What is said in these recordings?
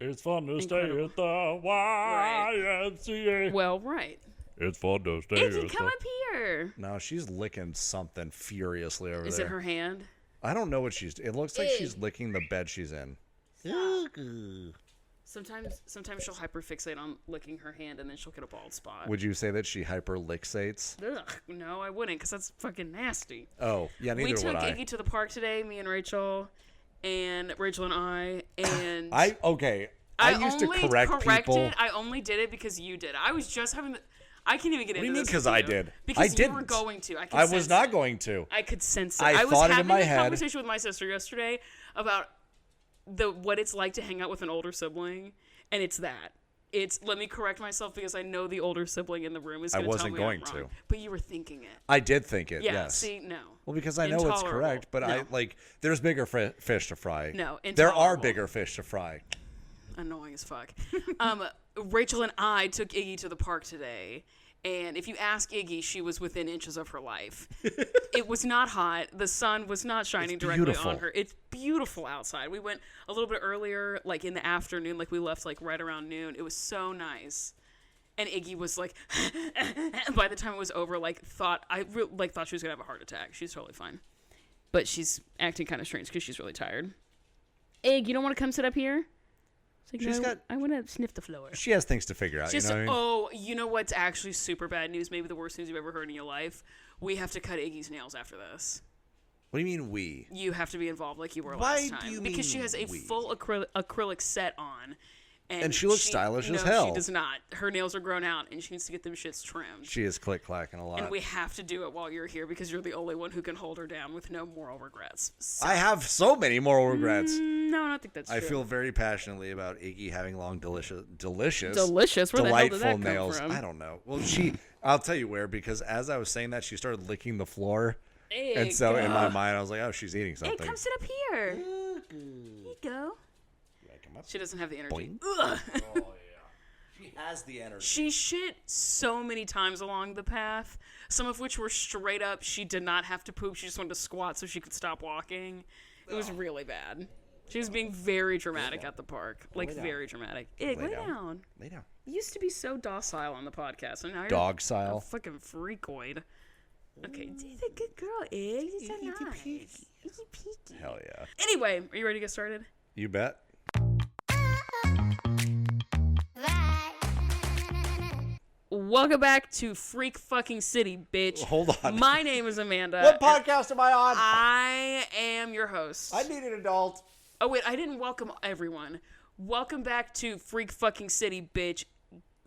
It's fun to Incredible. stay at the YMCA. Well, right. It's fun to stay Iggy, at come the... up here. No, she's licking something furiously over Is there. it her hand? I don't know what she's... It looks like she's licking the bed she's in. Sometimes she'll hyperfixate on licking her hand and then she'll get a bald spot. Would you say that she hyperlixates? Ugh, no, I wouldn't, because that's fucking nasty. Oh, yeah, neither We took would I. Iggy to the park today, me and Rachel and I, and I used to correct people. I only did it because you did. I was just having the... I can't even get into What do you mean this because with I you. did? Because I you didn't. were going to. I I was sense not it. going to. I could sense it. I was thought it in having my a head. conversation with my sister yesterday about what it's like to hang out with an older sibling, and it's that. It's, let me correct myself because I know the older sibling in the room is going to tell wasn't me going I'm wrong. to. But you were thinking it. I did think it, Yeah, yes. see, no. Well, because I know it's Intolerable. correct, but No. there's bigger fish to fry. No, there are intolerable. bigger fish to fry. Annoying as fuck. Rachel and I took Iggy to the park today, and if you ask Iggy, she was within inches of her life. It was not hot. The sun was not shining directly beautiful. on her. It's beautiful outside. We went a little bit earlier, like in the afternoon, like we left like right around noon. It was so nice. And Iggy was like, by the time it was over, thought she was gonna have a heart attack. She's totally fine, but she's acting kind of strange because she's really tired. Egg, you don't want to come sit up here? It's like, no, I want to sniff the floor. She has things to figure out, Just, you know what I mean? oh, you know what's actually super bad news? Maybe the worst news you've ever heard in your life. We have to cut Iggy's nails after this. What do you mean we? You have to be involved like you were Why last time. do you because she mean has a we? full acrylic set on. And she looks stylish as hell. No, she does not. Her nails are grown out, and she needs to get them shits trimmed. She is click-clacking a lot. And we have to do it while you're here because you're the only one who can hold her down with no moral regrets. So, I have so many moral regrets. no, I don't think that's true. I feel very passionately about Iggy having long, delicious, delicious. Where delightful the hell did that come nails. from? I don't know. Well, I'll tell you where, because as I was saying that, she started licking the floor. And so in my mind, I was like, oh, she's eating something. Hey, come sit up here. Here you go. She doesn't have the energy. Oh, yeah. She has the energy. She shit so many times along the path, some of which were straight up. She did not have to poop. She just wanted to squat so she could stop walking. It was really bad. She was being very dramatic at the park. Very dramatic. Lay down. Lay down. You used to be so docile on the podcast, and now you're Dog-sile. a fucking freakoid. Okay, she's a good girl, Egg. She's so nice. Easy peasy. Hell yeah. Anyway, are you ready to get started? You bet. Welcome back to Freak Fucking City, bitch. Hold on. My name is Amanda. What podcast am I on? I am your host. I need an adult. Oh, wait, I didn't welcome everyone. Welcome back to Freak Fucking City, bitch.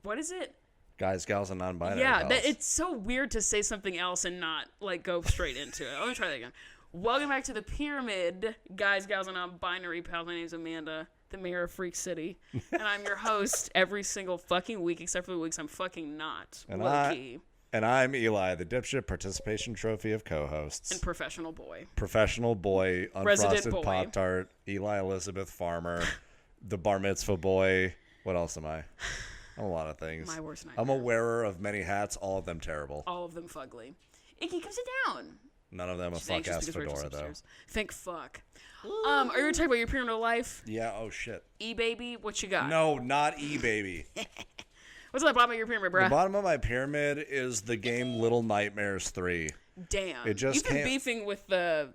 What is it? Guys, gals, and non-binary Yeah, pals. it's so weird to say something else and not, go straight into it. Let me try that again. Welcome back to the Pyramid, guys, gals, and non-binary pals. My name's Amanda, the mayor of Freak City. And I'm your host every single fucking week, except for the weeks I'm fucking not. Low-key. And I'm Eli, the dipshit participation trophy of co-hosts. And professional boy. Professional boy, Resident unfrosted boy. Pop-Tart, Eli Elizabeth Farmer, the bar mitzvah boy. What else am I? I'm a lot of things. My worst nightmare. I'm a wearer of many hats, all of them terrible. All of them fugly. Icky, come sit down. None of them a She's anxious fuck-ass because Rachel's fedora, though. upstairs. Thank fuck. Are you going to talk about your pyramid of life? Yeah, oh shit. E-baby, what you got? No, not E-baby. What's on the bottom of your pyramid, bruh? The bottom of my pyramid is the game Little Nightmares 3. Damn. It just You've been came- beefing with the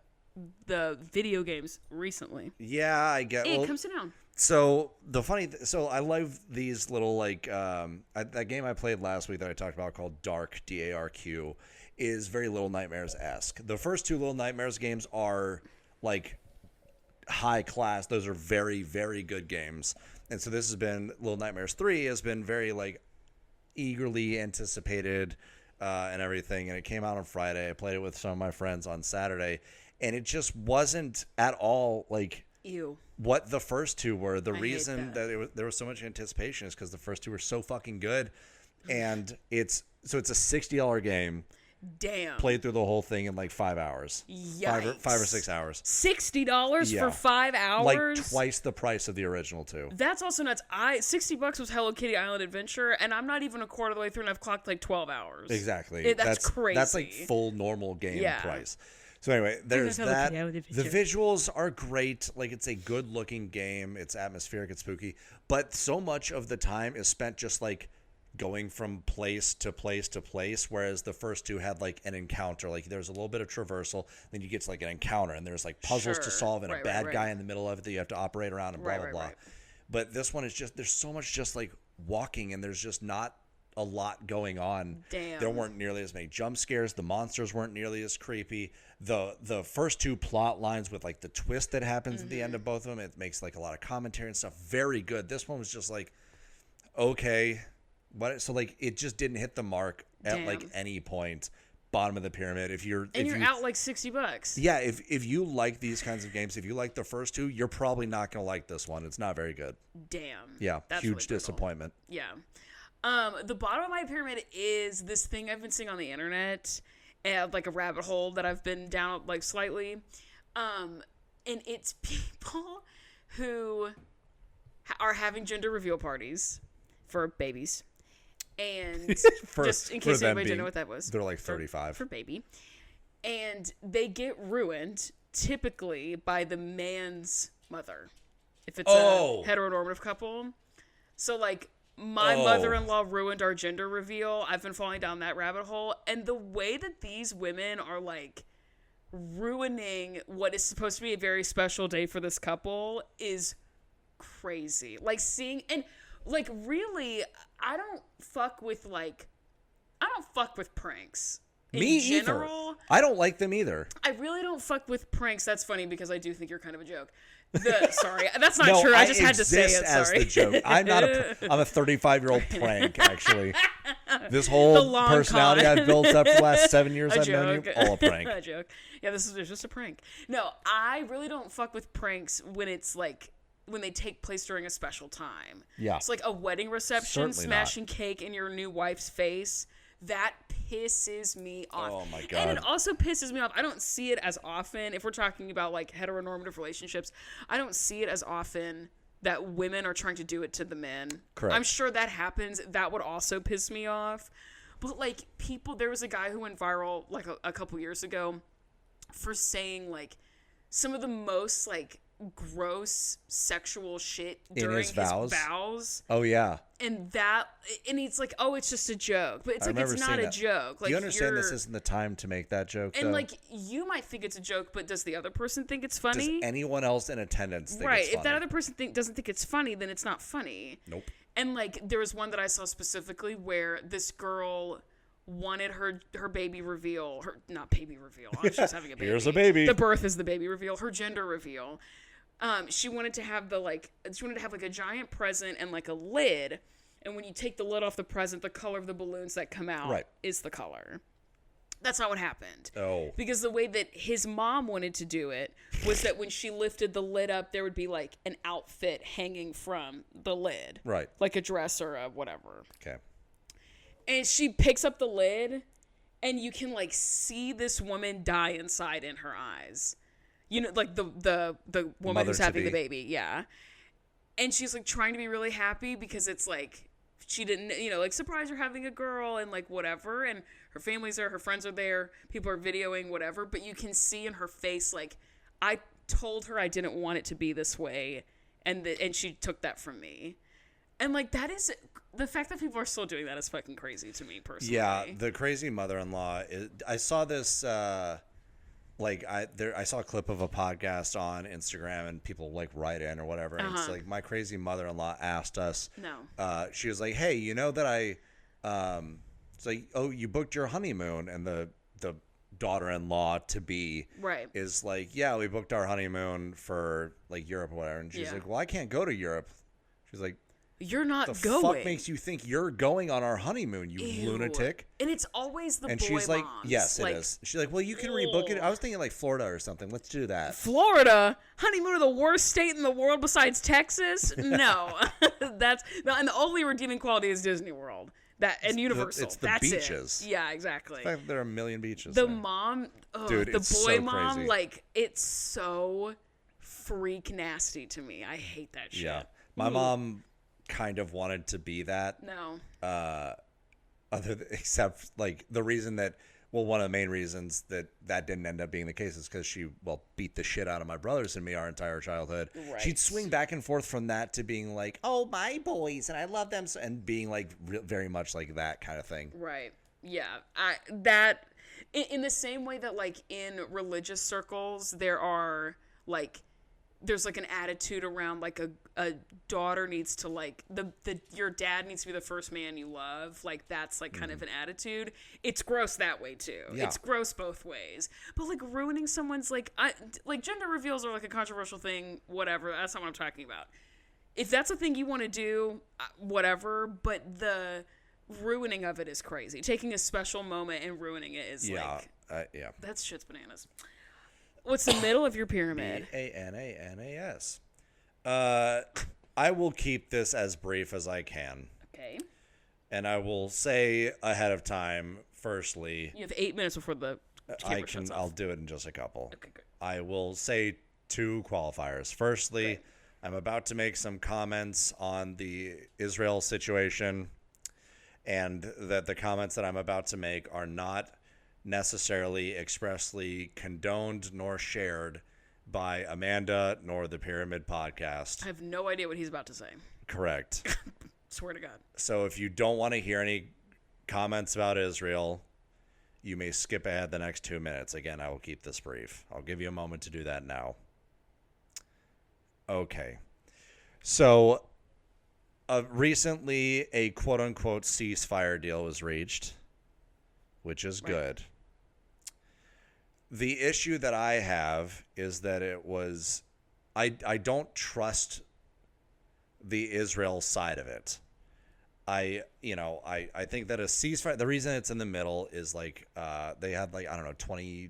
video games recently. Yeah, I get Hey, well, come sit down. So the funny, so I love these little that game I played last week that I talked about called Dark DARQ is very Little Nightmares-esque. The first two Little Nightmares games are high class. Those are very, very good games. And so this has been Little Nightmares 3 has been very eagerly anticipated and everything. And it came out on Friday. I played it with some of my friends on Saturday, and it just wasn't at all Ew. what the first two were. The I hate reason that there was so much anticipation is because the first two were so fucking good, and it's a $60 game. Damn. Played through the whole thing in 5 hours. Yikes. 5 or 6 hours. $60 Yeah. for 5 hours? Twice the price of the original two. That's also nuts. $60 was Hello Kitty Island Adventure, and I'm not even a quarter of the way through, and I've clocked 12 hours. Exactly. That's crazy. That's full normal game Yeah. price. So anyway, there's I'll that. look it up in The the future. visuals are great. Like, it's a good looking game. It's atmospheric. It's spooky. But so much of the time is spent just like going from place to place to place, whereas the first two had like an encounter. Like, there's a little bit of traversal, then you get to like an encounter, and there's like puzzles to Sure. solve and a Right, bad right. guy in the middle of it that you have to operate around and blah blah blah. Right. But this one is just, there's so much just like walking, and there's just not a lot going on. Damn. There weren't nearly as many jump scares. The monsters weren't nearly as creepy. The first two plot lines with like the twist that happens at the end of both of them, it makes like a lot of commentary and stuff. Very good. This one was just like, okay, what? So like, it just didn't hit the mark at like any point. Bottom of the pyramid. If you're out like $60. yeah, if you like these kinds of games, if you like the first two, you're probably not gonna like this one. It's not very good. Damn. Yeah, That's huge really brutal. disappointment. Yeah. The bottom of my pyramid is this thing I've been seeing on the internet, and like a rabbit hole that I've been down like slightly. And it's people who are having gender reveal parties for babies. And just in case anybody didn't know what that was. They're like 35. For baby. And they get ruined typically by the man's mother. If it's a heteronormative couple. So like, my mother-in-law ruined our gender reveal. I've been falling down that rabbit hole. And the way that these women are like ruining what is supposed to be a very special day for this couple is crazy. Like, seeing, and like, really, I don't fuck with pranks. Me in general, either. I don't like them either. I really don't fuck with pranks. That's funny because I do think you're kind of a joke. Sorry, that's not No, true. I just had to say it. As Sorry. the joke. I'm not I'm a 35-year-old prank, actually. This whole long personality con. I've built up for the last 7 years A I've known you, all a prank. A joke. Yeah, this is just a prank. No, I really don't fuck with pranks when it's like, when they take place during a special time. Yeah. It's like a wedding reception, Certainly smashing cake in your new wife's face. That pisses me off. Oh my God. And it also pisses me off. I don't see it as often. If we're talking about like heteronormative relationships, I don't see it as often that women are trying to do it to the men. Correct. I'm sure that happens. That would also piss me off. But like, people, there was a guy who went viral like a couple years ago for saying like some of the most like gross sexual shit during his vows. Oh yeah. And it's like, oh, it's just a joke. But it's like, remember it's not seeing a that. joke. Like, Do you understand this isn't the time to make that joke, and though? like, you might think it's a joke, but does the other person think it's funny? Does anyone else in attendance think Right. it's funny? If that other person doesn't think it's funny, then it's not funny. Nope. And like, there was one that I saw specifically where this girl wanted her baby reveal. Not baby reveal. She's having a baby. Here's a baby. The birth is the baby reveal. Her gender reveal. She wanted to have like a giant present and like a lid. And when you take the lid off the present, the color of the balloons that come out is the color. That's not what happened. Oh. Because the way that his mom wanted to do it was that when she lifted the lid up, there would be like an outfit hanging from the lid. Right. Like a dress or a whatever. Okay. And she picks up the lid, and you can like see this woman die inside in her eyes. You know, like the woman Mother who's to having be. the baby, yeah. And she's like trying to be really happy because it's like she didn't, like, surprise, you're having a girl and like whatever. And her family's there, her friends are there, people are videoing, whatever. But you can see in her face, like, I told her I didn't want it to be this way, and she took that from me. And like, that is, the fact that people are still doing that is fucking crazy to me personally. Yeah, the crazy mother-in-law. I saw this. I saw a clip of a podcast on Instagram, and people like write in or whatever. And it's like, my crazy mother-in-law asked us. No. She was like, "Hey, you know that I?" It's like, "Oh, you booked your honeymoon," and the daughter-in-law to be is like, "Yeah, we booked our honeymoon for like Europe or whatever." And she's like, "Well, I can't go to Europe." She's like, "You're not the going. fuck makes you think you're going on our honeymoon, you lunatic?" And it's always the and boy she's like, moms. "Yes, it is." She's like, "Well, you can rebook it." I was thinking like Florida or something. Let's do that. Florida? Honeymoon of the worst state in the world besides Texas? No. And the only redeeming quality is Disney World. And Universal. It's the That's beaches. It. Yeah, exactly. In fact, there are a million beaches. The there. mom, Dude, the it's boy so mom, crazy. like, it's so freak nasty to me. I hate that shit. Yeah, my mom kind of wanted to be that. No. Except like the reason that Well, one of the main reasons that didn't end up being the case is because she, beat the shit out of my brothers and me our entire childhood. Right. She'd swing back and forth from that to being like, oh, my boys, and I love them, and being like very much like that kind of thing. Right. Yeah. In the same way that, like, in religious circles, there's like an attitude around like a daughter needs to like your dad needs to be the first man you love, like that's like kind of an attitude. It's gross that way too. Yeah. It's gross both ways. But like ruining someone's like gender reveals are like a controversial thing, whatever. That's not what I'm talking about. If that's a thing you want to do, whatever, but the ruining of it is crazy. Taking a special moment and ruining it is that's shit's bananas. What's the middle of your pyramid? Bananas. I will keep this as brief as I can. Okay. And I will say ahead of time, firstly... You have 8 minutes before the camera shuts off. I'll do it in just a couple. Okay, good. I will say 2 qualifiers. Firstly, right. I'm about to make some comments on the Israel situation, and that the comments that I'm about to make are not necessarily expressly condoned nor shared by Amanda nor the Pyramid Podcast. I have no idea what he's about to say. Correct. Swear to God. So if you don't want to hear any comments about Israel, you may skip ahead the next 2 minutes. Again, I will keep this brief. I'll give you a moment to do that now. Okay. So recently a quote-unquote ceasefire deal was reached, which is good. The issue that I have is that it was, I don't trust the Israel side of it. I think that a ceasefire, the reason it's in the middle is like, they had 20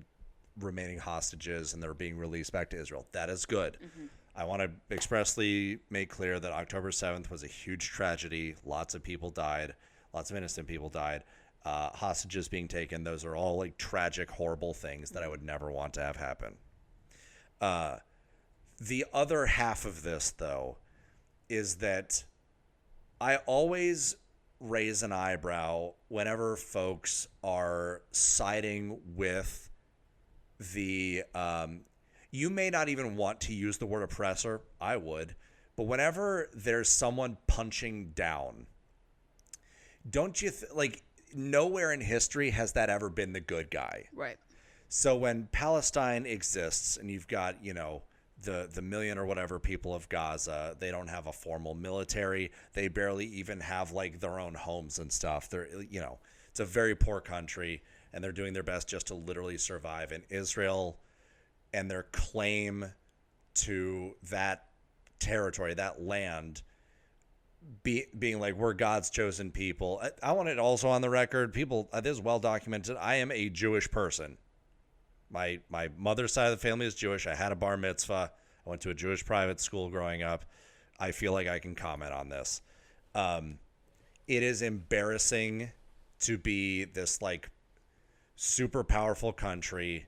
remaining hostages and they're being released back to Israel. That is good. Mm-hmm. I want to expressly make clear that October 7th was a huge tragedy. Lots of people died. Lots of innocent people died. Hostages being taken. Those are all like tragic, horrible things that I would never want to have happen. The other half of this, though, is that I always raise an eyebrow whenever folks are siding with the you may not even want to use the word oppressor. I would. But whenever there's someone punching down, don't you nowhere in history has that ever been the good guy. Right. So when Palestine exists and you've got, the million or whatever people of Gaza, they don't have a formal military. They barely even have like their own homes and stuff. They're, it's a very poor country and they're doing their best just to literally survive. And Israel and their claim to that territory, that land, being like, we're God's chosen people. I want it also on the record. People, this is well documented. I am a Jewish person. My mother's side of the family is Jewish. I had a bar mitzvah. I went to a Jewish private school growing up. I feel like I can comment on this. It is embarrassing to be this like super powerful country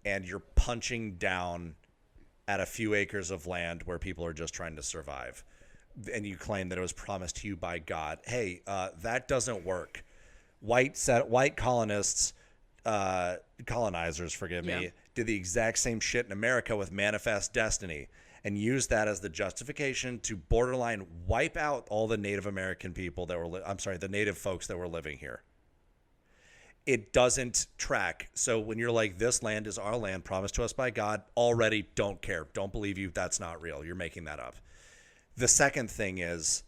and you're punching down at a few acres of land where people are just trying to survive. And you claim that it was promised to you by God. Hey, that doesn't work. White colonists, colonizers, forgive me, did the exact same shit in America with Manifest Destiny and used that as the justification to borderline wipe out all the Native American people that were, the Native folks that were living here. It doesn't track. So when you're like, this land is our land promised to us by God, already don't care. Don't believe you. That's not real. You're making that up. The second thing is,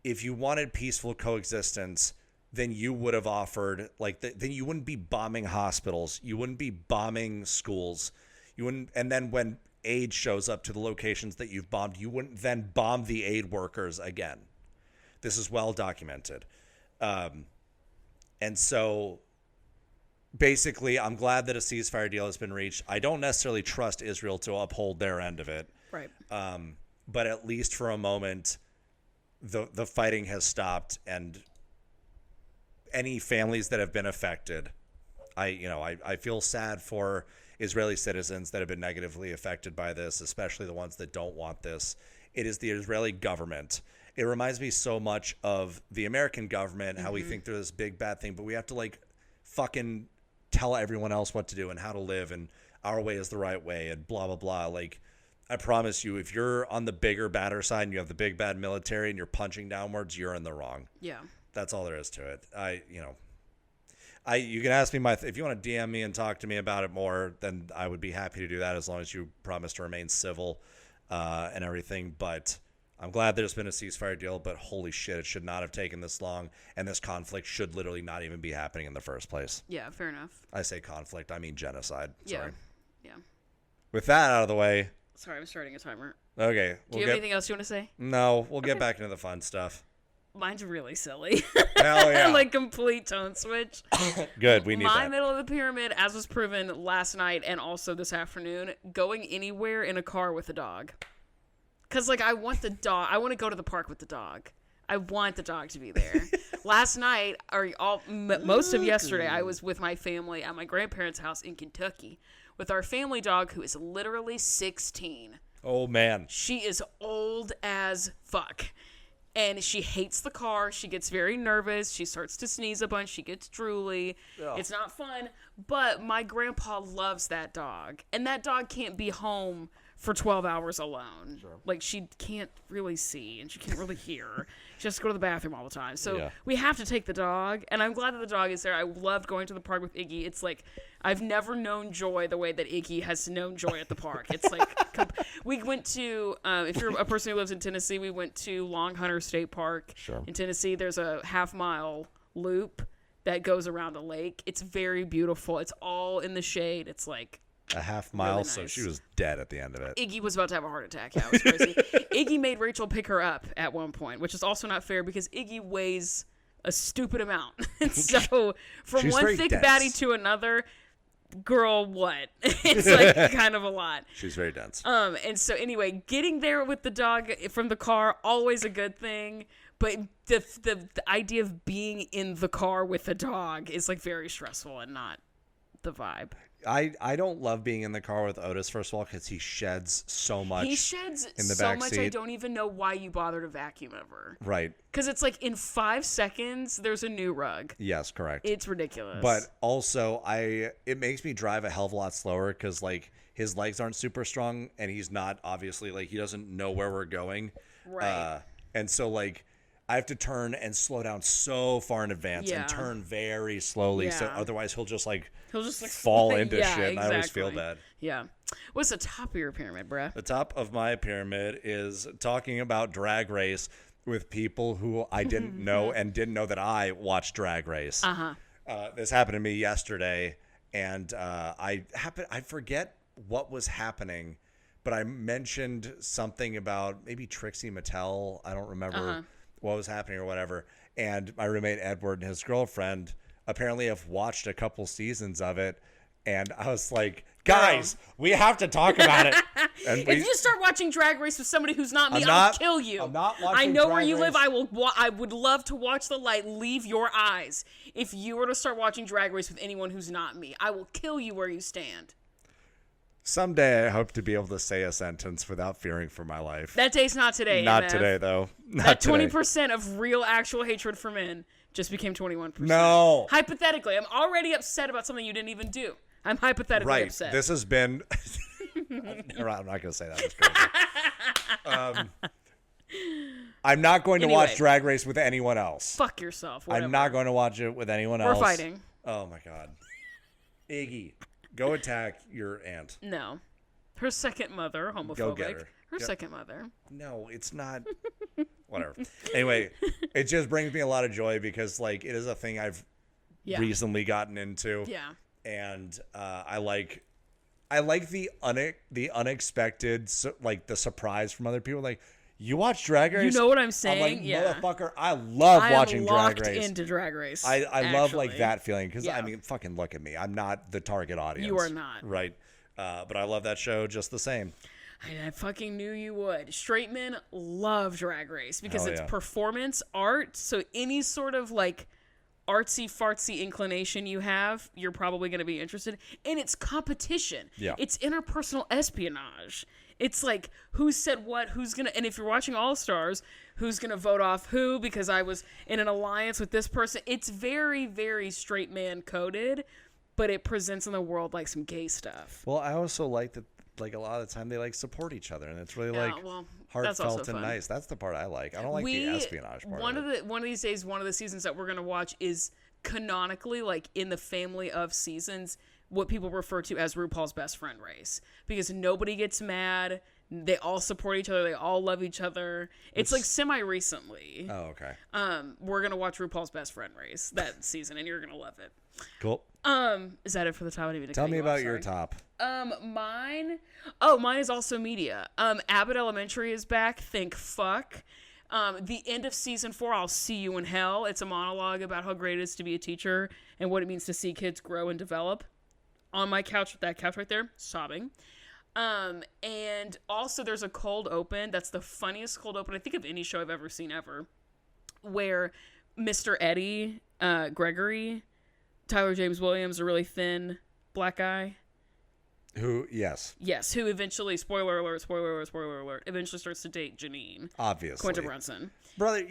if you wanted peaceful coexistence, then you would have offered, then you wouldn't be bombing hospitals. You wouldn't be bombing schools. You wouldn't, and then when aid shows up to the locations that you've bombed, you wouldn't then bomb the aid workers again. This is well documented. And so basically, I'm glad that a ceasefire deal has been reached. I don't necessarily trust Israel to uphold their end of it. Right. But at least for a moment, the fighting has stopped, and any families that have been affected, I feel sad for Israeli citizens that have been negatively affected by this, especially the ones that don't want this. It is the Israeli government. It reminds me so much of the American government, how we think they're this big bad thing, but we have to fucking tell everyone else what to do and how to live and our way is the right way and blah, blah, blah. Like, I promise you, if you're on the bigger, badder side and you have the big, bad military and you're punching downwards, you're in the wrong. Yeah. That's all there is to it. You can ask me if you want to DM me and talk to me about it more, then I would be happy to do that as long as you promise to remain civil and everything. But I'm glad there's been a ceasefire deal, but holy shit, it should not have taken this long, and this conflict should literally not even be happening in the first place. Yeah, fair enough. I say conflict, I mean genocide. Sorry. Yeah. With that out of the way. Sorry, I'm starting a timer. Okay. Do you have anything else you want to say? No, we'll get back into the fun stuff. Mine's really silly. Hell yeah. Like complete tone switch. Good, we need My that. middle of the pyramid, as was proven last night and also this afternoon, going anywhere in a car with a dog. Because, like, I want the dog. I want to go to the park with the dog. I want the dog to be there. Last night, most of yesterday, I was with my family at my grandparents' house in Kentucky with our family dog, who is literally 16. Oh, man. She is old as fuck. And she hates the car. She gets very nervous. She starts to sneeze a bunch. She gets drooly. Ugh. It's not fun. But my grandpa loves that dog. And that dog can't be home for 12 hours alone. Sure. Like, she can't really see and she can't really hear. She has to go to the bathroom all the time. So we have to take the dog. And I'm glad that the dog is there. I loved going to the park with Iggy. It's like, I've never known joy the way that Iggy has known joy at the park. It's like, we went to, if you're a person who lives in Tennessee, we went to Long Hunter State Park in Tennessee. There's a half-mile loop that goes around a lake. It's very beautiful. It's all in the shade. It's like a half mile, really so nice. she was dead at the end of it. Iggy was about to have a heart attack. Yeah, it was crazy. Iggy made Rachel pick her up at one point, which is also not fair because Iggy weighs a stupid amount. And so from She's one very thick dense. baddie to another, girl, what? It's like kind of a lot. She's very dense. And so anyway, getting there with the dog from the car, always a good thing. But the idea of being in the car with a dog is like very stressful and not the vibe. I don't love being in the car with Otis, first of all, because he sheds so much. He sheds in the so back much, seat. I don't even know why you bother to vacuum ever. Right. Because it's like in 5 seconds, there's a new rug. Yes, correct. It's ridiculous. But also, it makes me drive a hell of a lot slower because, like, his legs aren't super strong, and he's not, obviously, like, he doesn't know where we're going. Right. And so, like, I have to turn and slow down so far in advance and turn very slowly. So otherwise he'll just like fall into shit. And I always feel bad. Yeah. What's the top of your pyramid, bruh? The top of my pyramid is talking about Drag Race with people who I didn't know and didn't know that I watched Drag Race. This happened to me yesterday, and I forget what was happening, but I mentioned something about maybe Trixie Mattel. I don't remember what was happening or whatever. And my roommate Edward and his girlfriend apparently have watched a couple seasons of it. And I was like, guys, we have to talk about it. And if you start watching Drag Race with somebody who's not me, I'll kill you. I'm not watching I know Drag where you Race. live. I would love to watch the light leave your eyes. If you were to start watching Drag Race with anyone who's not me, I will kill you where you stand. Someday I hope to be able to say a sentence without fearing for my life. That day's not today. Not MF. today, though. Not that today. 20% of real actual hatred for men just became 21%. No. Hypothetically, I'm already upset about something you didn't even do. I'm hypothetically upset. This has been... I'm not going to say that. That's crazy. I'm not going to watch Drag Race with anyone else. Fuck yourself. Whatever. I'm not going to watch it with anyone else. We're fighting. Oh, my God. Iggy, go attack your aunt. No. Her second mother, homophobic. Go get her. Her second mother. No, it's not. Whatever. Anyway, it just brings me a lot of joy because, like, it is a thing I've recently gotten into. Yeah. And I like the unexpected, like, the surprise from other people. Like, you watch Drag Race? You know what I'm saying? I'm like, motherfucker, I love watching Drag Race. I'm locked into Drag Race. I love, like, that feeling because, I mean, fucking look at me. I'm not the target audience. You are not. Right. But I love that show just the same. I fucking knew you would. Straight men love Drag Race because Hell it's yeah. performance art. So any sort of, like, artsy fartsy inclination you have, you're probably going to be interested. And it's competition. Yeah. It's interpersonal espionage. It's like, who said what, and if you're watching All Stars, who's gonna vote off who because I was in an alliance with this person. It's very, very straight man coded, but it presents in the world like some gay stuff. Well, I also like that, like, a lot of the time they like support each other, and it's really heartfelt and nice. That's the part I like. I don't like the espionage part. One of these days, one of the seasons that we're gonna watch is canonically, like, in the family of seasons, what people refer to as RuPaul's best friend race, because nobody gets mad. They all support each other. They all love each other. It's like semi-recently. Oh, okay. We're going to watch RuPaul's best friend race that season, and you're going to love it. Cool. Is that it for the top? I didn't even Tell me about your top. Mine is also media. Abbott Elementary is back. Thank fuck. The end of season 4, I'll See You in Hell. It's a monologue about how great it is to be a teacher and what it means to see kids grow and develop. On my couch, with that couch right there, sobbing. And also there's a cold open. That's the funniest cold open I think of any show I've ever seen ever, where Mr. Eddie, Gregory, Tyler James Williams, a really thin black guy. Who eventually, spoiler alert, eventually starts to date Janine. Obviously. Quinta Brunson. Brother,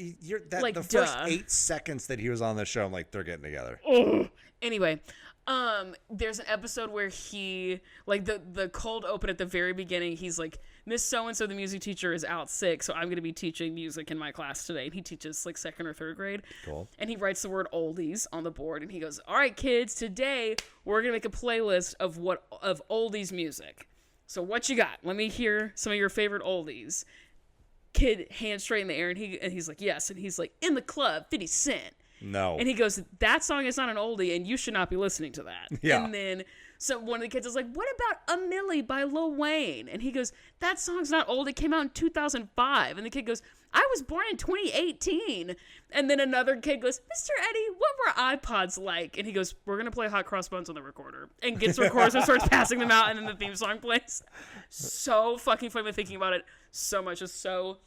like, the first 8 seconds that he was on the show, I'm like, they're getting together. Ugh. Anyway, there's an episode where he, like, the cold open at the very beginning, he's like, Miss So-and-so, the music teacher, is out sick, so I'm going to be teaching music in my class today. And he teaches, like, 2nd or 3rd grade. Cool. And he writes the word oldies on the board, and he goes, all right, kids, today we're going to make a playlist of oldies music. So what you got? Let me hear some of your favorite oldies. Kid, hands straight in the air, and he's like, yes. And he's like, In the Club, 50 Cent. No. And he goes, that song is not an oldie, and you should not be listening to that. Yeah. And then, so one of the kids is like, what about A Millie by Lil Wayne? And he goes, that song's not old. It came out in 2005. And the kid goes, I was born in 2018. And then another kid goes, Mr. Eddie, what were iPods like? And he goes, we're going to play Hot Cross Buns on the recorder. And gets the recorder and starts passing them out, and then the theme song plays. So fucking funny. I've been thinking about it so much. It's so,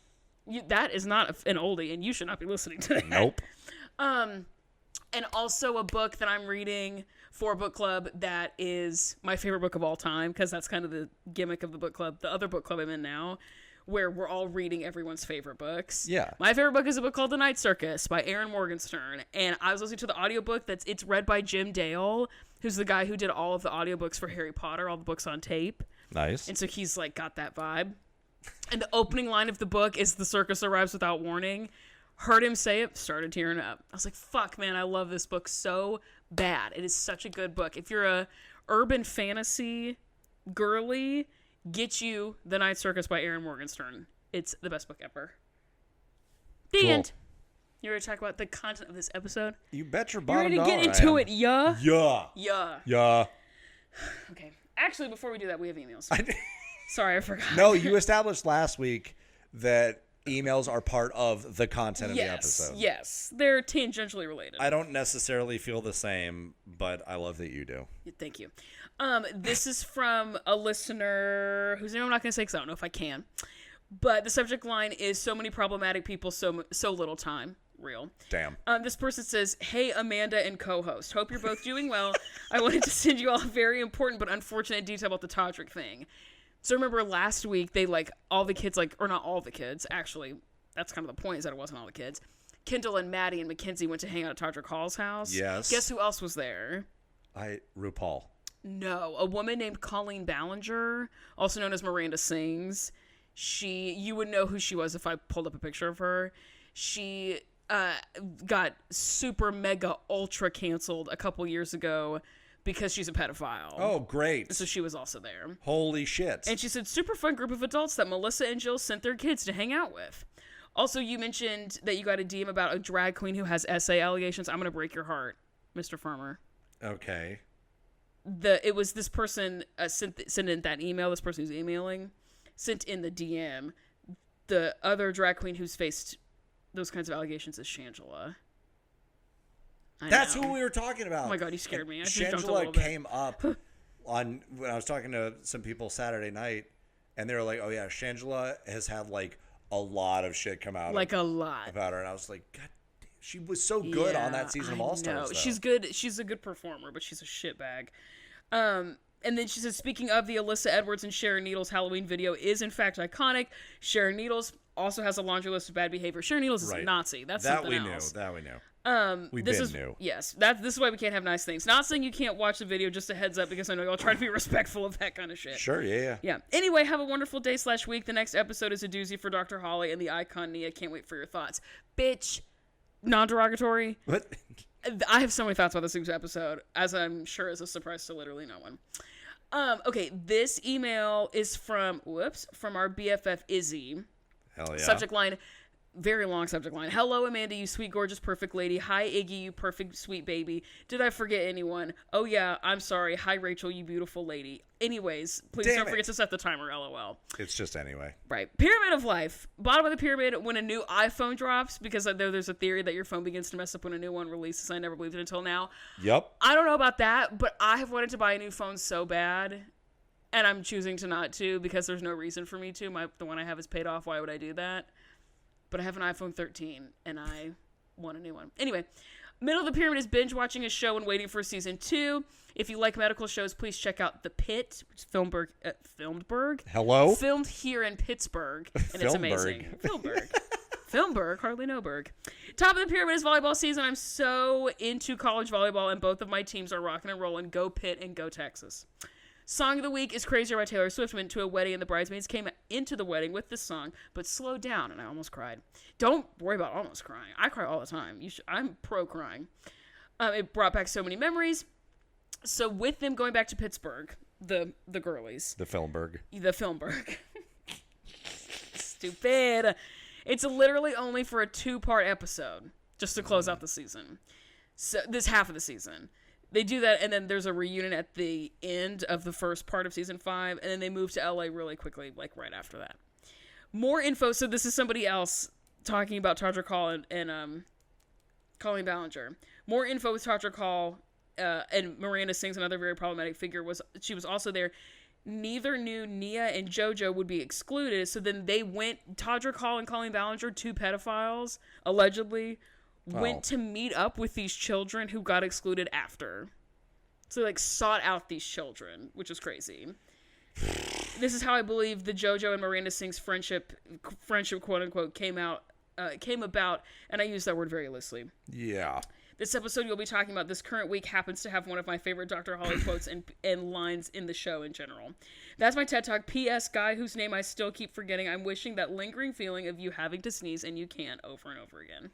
that is not an oldie, and you should not be listening to that. Nope. And also a book that I'm reading for book club that is my favorite book of all time, because that's kind of the gimmick of the book club, the other book club I'm in now, where we're all reading everyone's favorite books. Yeah. My favorite book is a book called The Night Circus by Aaron Morgenstern, and I was listening to the audiobook it's read by Jim Dale, who's the guy who did all of the audiobooks for Harry Potter, all the books on tape. Nice. And so he's like got that vibe. And the opening line of the book is the circus arrives without warning. Heard him say it, started tearing up. I was like, fuck, man, I love this book so bad. It is such a good book. If you're a urban fantasy girly, get you The Night Circus by Aaron Morgenstern. It's the best book ever. The end. You ready to talk about the content of this episode? You bet your You bottom ready to dollar get into it, yeah? Yeah. Okay. Actually, before we do that, we have emails. Sorry, I forgot. No, you established last week that emails are part of the content of the episode. Yes, they're tangentially related. I don't necessarily feel the same, but I love that you do. Thank you. This is from a listener whose name I'm not going to say because I don't know if I can. But the subject line is so many problematic people, so little time. Real. Damn. This person says, hey, Amanda and co-host. Hope you're both doing well. I wanted to send you all a very important but unfortunate detail about the Todrick thing. So remember last week, they, like, all the kids, like, or not all the kids, actually, that's kind of the point, is that it wasn't all the kids. Kendall and Maddie and Mackenzie went to hang out at Todrick Hall's house. Yes. Guess who else was there? RuPaul. No, a woman named Colleen Ballinger, also known as Miranda Sings. You would know who she was if I pulled up a picture of her. She got super mega ultra canceled a couple years ago because she's a pedophile. Oh, great. So she was also there. Holy shit. And she said, super fun group of adults that Melissa and Jill sent their kids to hang out with. Also, you mentioned that you got a DM about a drag queen who has SA allegations. I'm going to break your heart, Mr. Farmer. Okay. It was this person sent in that email, this person who's emailing, sent in the DM. The other drag queen who's faced those kinds of allegations is Shangela. That's who we were talking about. Oh my god, you scared me. I just jumped a Shangela little bit. came up when I was talking to some people Saturday night, and they were like, "Oh yeah, Shangela has had like a lot of shit come out, like a lot about her." And I was like, "God damn, she was so good on that season of All Stars." She's good. She's a good performer, but she's a shitbag. And then she says, speaking of the Alyssa Edwards and Sharon Needles Halloween video is in fact iconic. Sharon Needles also has a laundry list of bad behavior. Sharon Needles is a Nazi. That's something else. That we knew. This is why we can't have nice things. Not saying you can't watch the video, just a heads up, because I know y'all try to be respectful of that kind of shit. Sure, yeah. Anyway, have a wonderful day/week. The next episode is a doozy for Dr. Holly and the icon Nia. Can't wait for your thoughts. Bitch. Non-derogatory. What? I have so many thoughts about this week's episode, as I'm sure is a surprise to literally no one. Okay, this email is from our BFF Izzy. Hell yeah. Subject line, very long subject line. Hello, Amanda, you sweet, gorgeous, perfect lady. Hi, Iggy, you perfect, sweet baby. Did I forget anyone? Oh, yeah, I'm sorry. Hi, Rachel, you beautiful lady. Anyways, please don't forget to set the timer, LOL. It's just anyway. Right. Pyramid of life. Bottom of the pyramid when a new iPhone drops, because I know there's a theory that your phone begins to mess up when a new one releases. I never believed it until now. Yep. I don't know about that, but I have wanted to buy a new phone so bad, and I'm choosing to not to because there's no reason for me to. The one I have is paid off. Why would I do that? But I have an iPhone 13, and I want a new one. Anyway, middle of the pyramid is binge watching a show and waiting for season 2. If you like medical shows, please check out The Pit, which is filmed here in Pittsburgh, and it's amazing. Filmberg, hardly know Berg. Top of the pyramid is volleyball season. I'm so into college volleyball, and both of my teams are rocking and rolling. Go Pitt and go Texas. Song of the week is Crazier by Taylor Swift. Went to a wedding and the bridesmaids came into the wedding with this song, but slowed down and I almost cried. Don't worry about almost crying. I cry all the time. I'm pro crying. It brought back so many memories. So with them going back to Pittsburgh, the girlies. The Filmberg. Stupid. It's literally only for a 2-part episode, just to close out the season. So this half of the season. They do that, and then there's a reunion at the end of the first part of season 5, and then they move to LA really quickly, like right after that. More info. So this is somebody else talking about Todrick Hall and Colleen Ballinger. More info with Todrick Hall and Miranda Sings, another very problematic figure. She was also there. Neither knew Nia and JoJo would be excluded, so then they went. Todrick Hall and Colleen Ballinger, 2 pedophiles, allegedly. Went to meet up with these children who got excluded after. So they, sought out these children, which is crazy. This is how I believe the JoJo and Miranda Sings friendship, quote-unquote, came about, and I use that word very loosely. Yeah. This episode you'll be talking about this current week happens to have one of my favorite Dr. Holly quotes and lines in the show in general. That's my TED Talk. P.S. Guy whose name I still keep forgetting. I'm wishing that lingering feeling of you having to sneeze and you can't over and over again.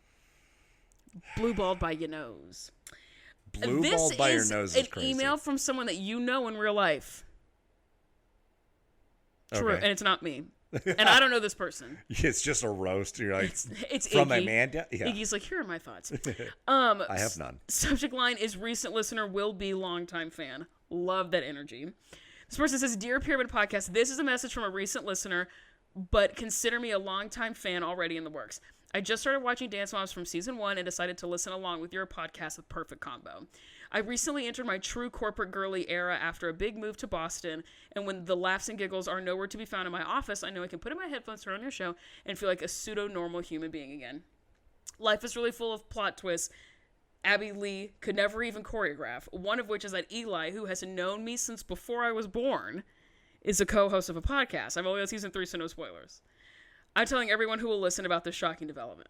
Blue balled by your nose. Blue balled by your nose is crazy. An email from someone that you know in real life. True, and it's not me. And I don't know this person. It's just a roast. You're like, it's from Iggy. Amanda? Yeah. Iggy's like, here are my thoughts. I have none. Subject line is recent listener, will be longtime fan. Love that energy. This person says, Dear Pyramid Podcast, this is a message from a recent listener, but consider me a longtime fan already in the works. I just started watching Dance Moms from season 1 and decided to listen along with your podcast with perfect combo. I recently entered my true corporate girly era after a big move to Boston, and when the laughs and giggles are nowhere to be found in my office, I know I can put in my headphones, turn on your show, and feel like a pseudo-normal human being again. Life is really full of plot twists Abby Lee could never even choreograph, one of which is that Eli, who has known me since before I was born, is a co-host of a podcast. I'm only on season 3, so no spoilers. I'm telling everyone who will listen about this shocking development.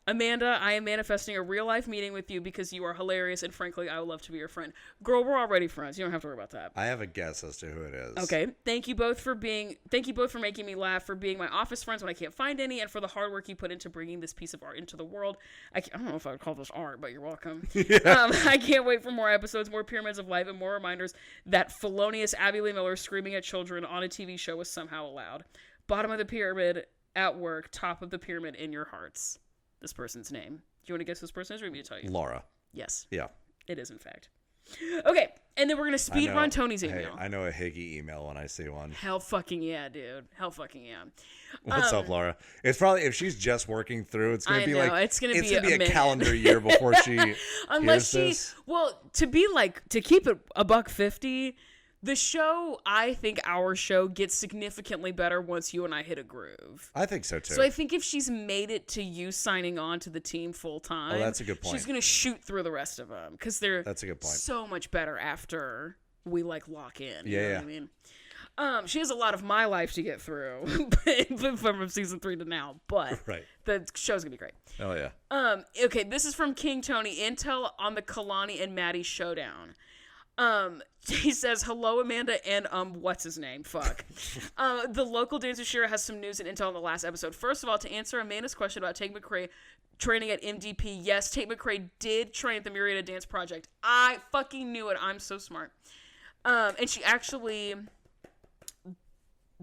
Amanda, I am manifesting a real-life meeting with you because you are hilarious, and frankly, I would love to be your friend. Girl, we're already friends. You don't have to worry about that. I have a guess as to who it is. Okay. Thank you both for making me laugh, for being my office friends when I can't find any, and for the hard work you put into bringing this piece of art into the world. I don't know if I would call this art, but you're welcome. I can't wait for more episodes, more Pyramids of Life, and more reminders that felonious Abby Lee Miller screaming at children on a TV show was somehow allowed. Bottom of the pyramid at work, top of the pyramid in your hearts. This person's name. Do you want to guess who this person is, or me to tell you? Laura. Yes. Yeah. It is, in fact. Okay, and then we're going to speed run Tony's email. Hey, I know a Higgy email when I see one. Hell fucking yeah, dude. Hell fucking yeah. What's up, Laura? It's probably, if she's just working through, it's going to be it's going to be a calendar year before she Unless she, this. Well, to keep it $150, the show, I think our show gets significantly better once you and I hit a groove. I think so, too. So I think if she's made it to you signing on to the team full time, that's a good point. She's going to shoot through the rest of them because they're that's a good point. So much better after we like lock in. Yeah, you know what I mean? She has a lot of my life to get through from season 3 to now, but Right. the show's gonna be great. Oh yeah. Okay, this is from King Tony. Intel on the Kalani and Maddie showdown. He says, hello, Amanda, and, what's his name? Fuck. The local dancer Shira has some news and intel on the last episode. First of all, to answer Amanda's question about Tate McRae training at MDP, yes, Tate McRae did train at the Myriad Dance Project. I fucking knew it. I'm so smart. And she actually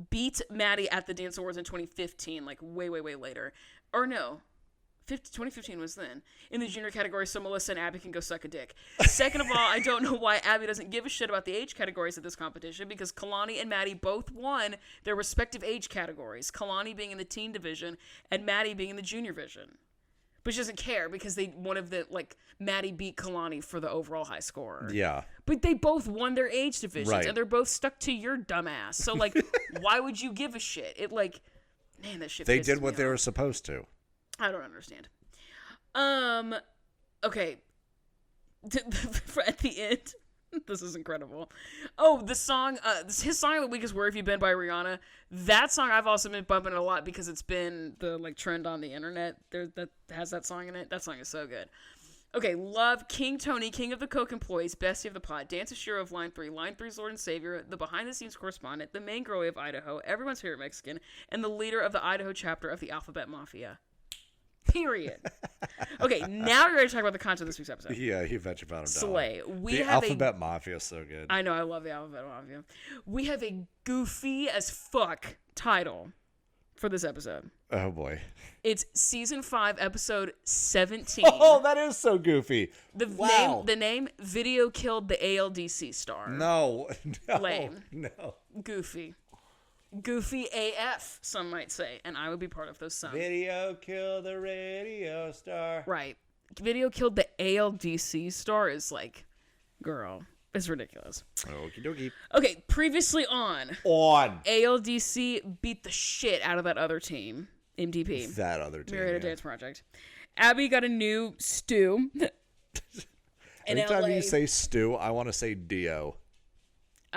beat Maddie at the Dance Awards in 2015, like way, way, way later. Or no. 2015 was then. In the junior category, so Melissa and Abby can go suck a dick. Second of all, I don't know why Abby doesn't give a shit about the age categories of this competition, because Kalani and Maddie both won their respective age categories. Kalani being in the teen division and Maddie being in the junior division. But she doesn't care because Maddie beat Kalani for the overall high score. Yeah. But they both won their age divisions, Right. and they're both stuck to your dumbass. So, why would you give a shit? Man, that shit They pisses did what me they off. were supposed to. I don't understand. Okay. At the end, this is incredible. Oh, the song, his song of the week is "Where Have You Been" by Rihanna. That song I've also been bumping a lot because it's been the trend on the internet. That has that song in it. That song is so good. Okay, love King Tony, King of the Coke Employees, Bestie of the Pod, Dance Shiro of Line 3, Line 3's Lord and Savior, the behind-the-scenes correspondent, the main girlie of Idaho, everyone's favorite Mexican, and the leader of the Idaho chapter of the Alphabet Mafia. Period. Okay, now we're ready to talk about the content of this week's episode. Yeah, you bet your bottom dollar. Slay. The Alphabet Mafia is so good. I know, I love the Alphabet Mafia. We have a goofy as fuck title for this episode. Oh boy. It's season 5, episode 17. Oh, that is so goofy. The name Video Killed the ALDC star. No. Lame. No. Goofy. Goofy AF, some might say, and I would be part of those some. Video killed the radio star. Right. Video Killed the ALDC star is girl, it's ridiculous. Okie dokie. Okay, previously on ALDC beat the shit out of that other team, MDP. That other team. Myriad Dance Project. Abby got a new stew. Anytime LA. you say stew, I want to say Dio.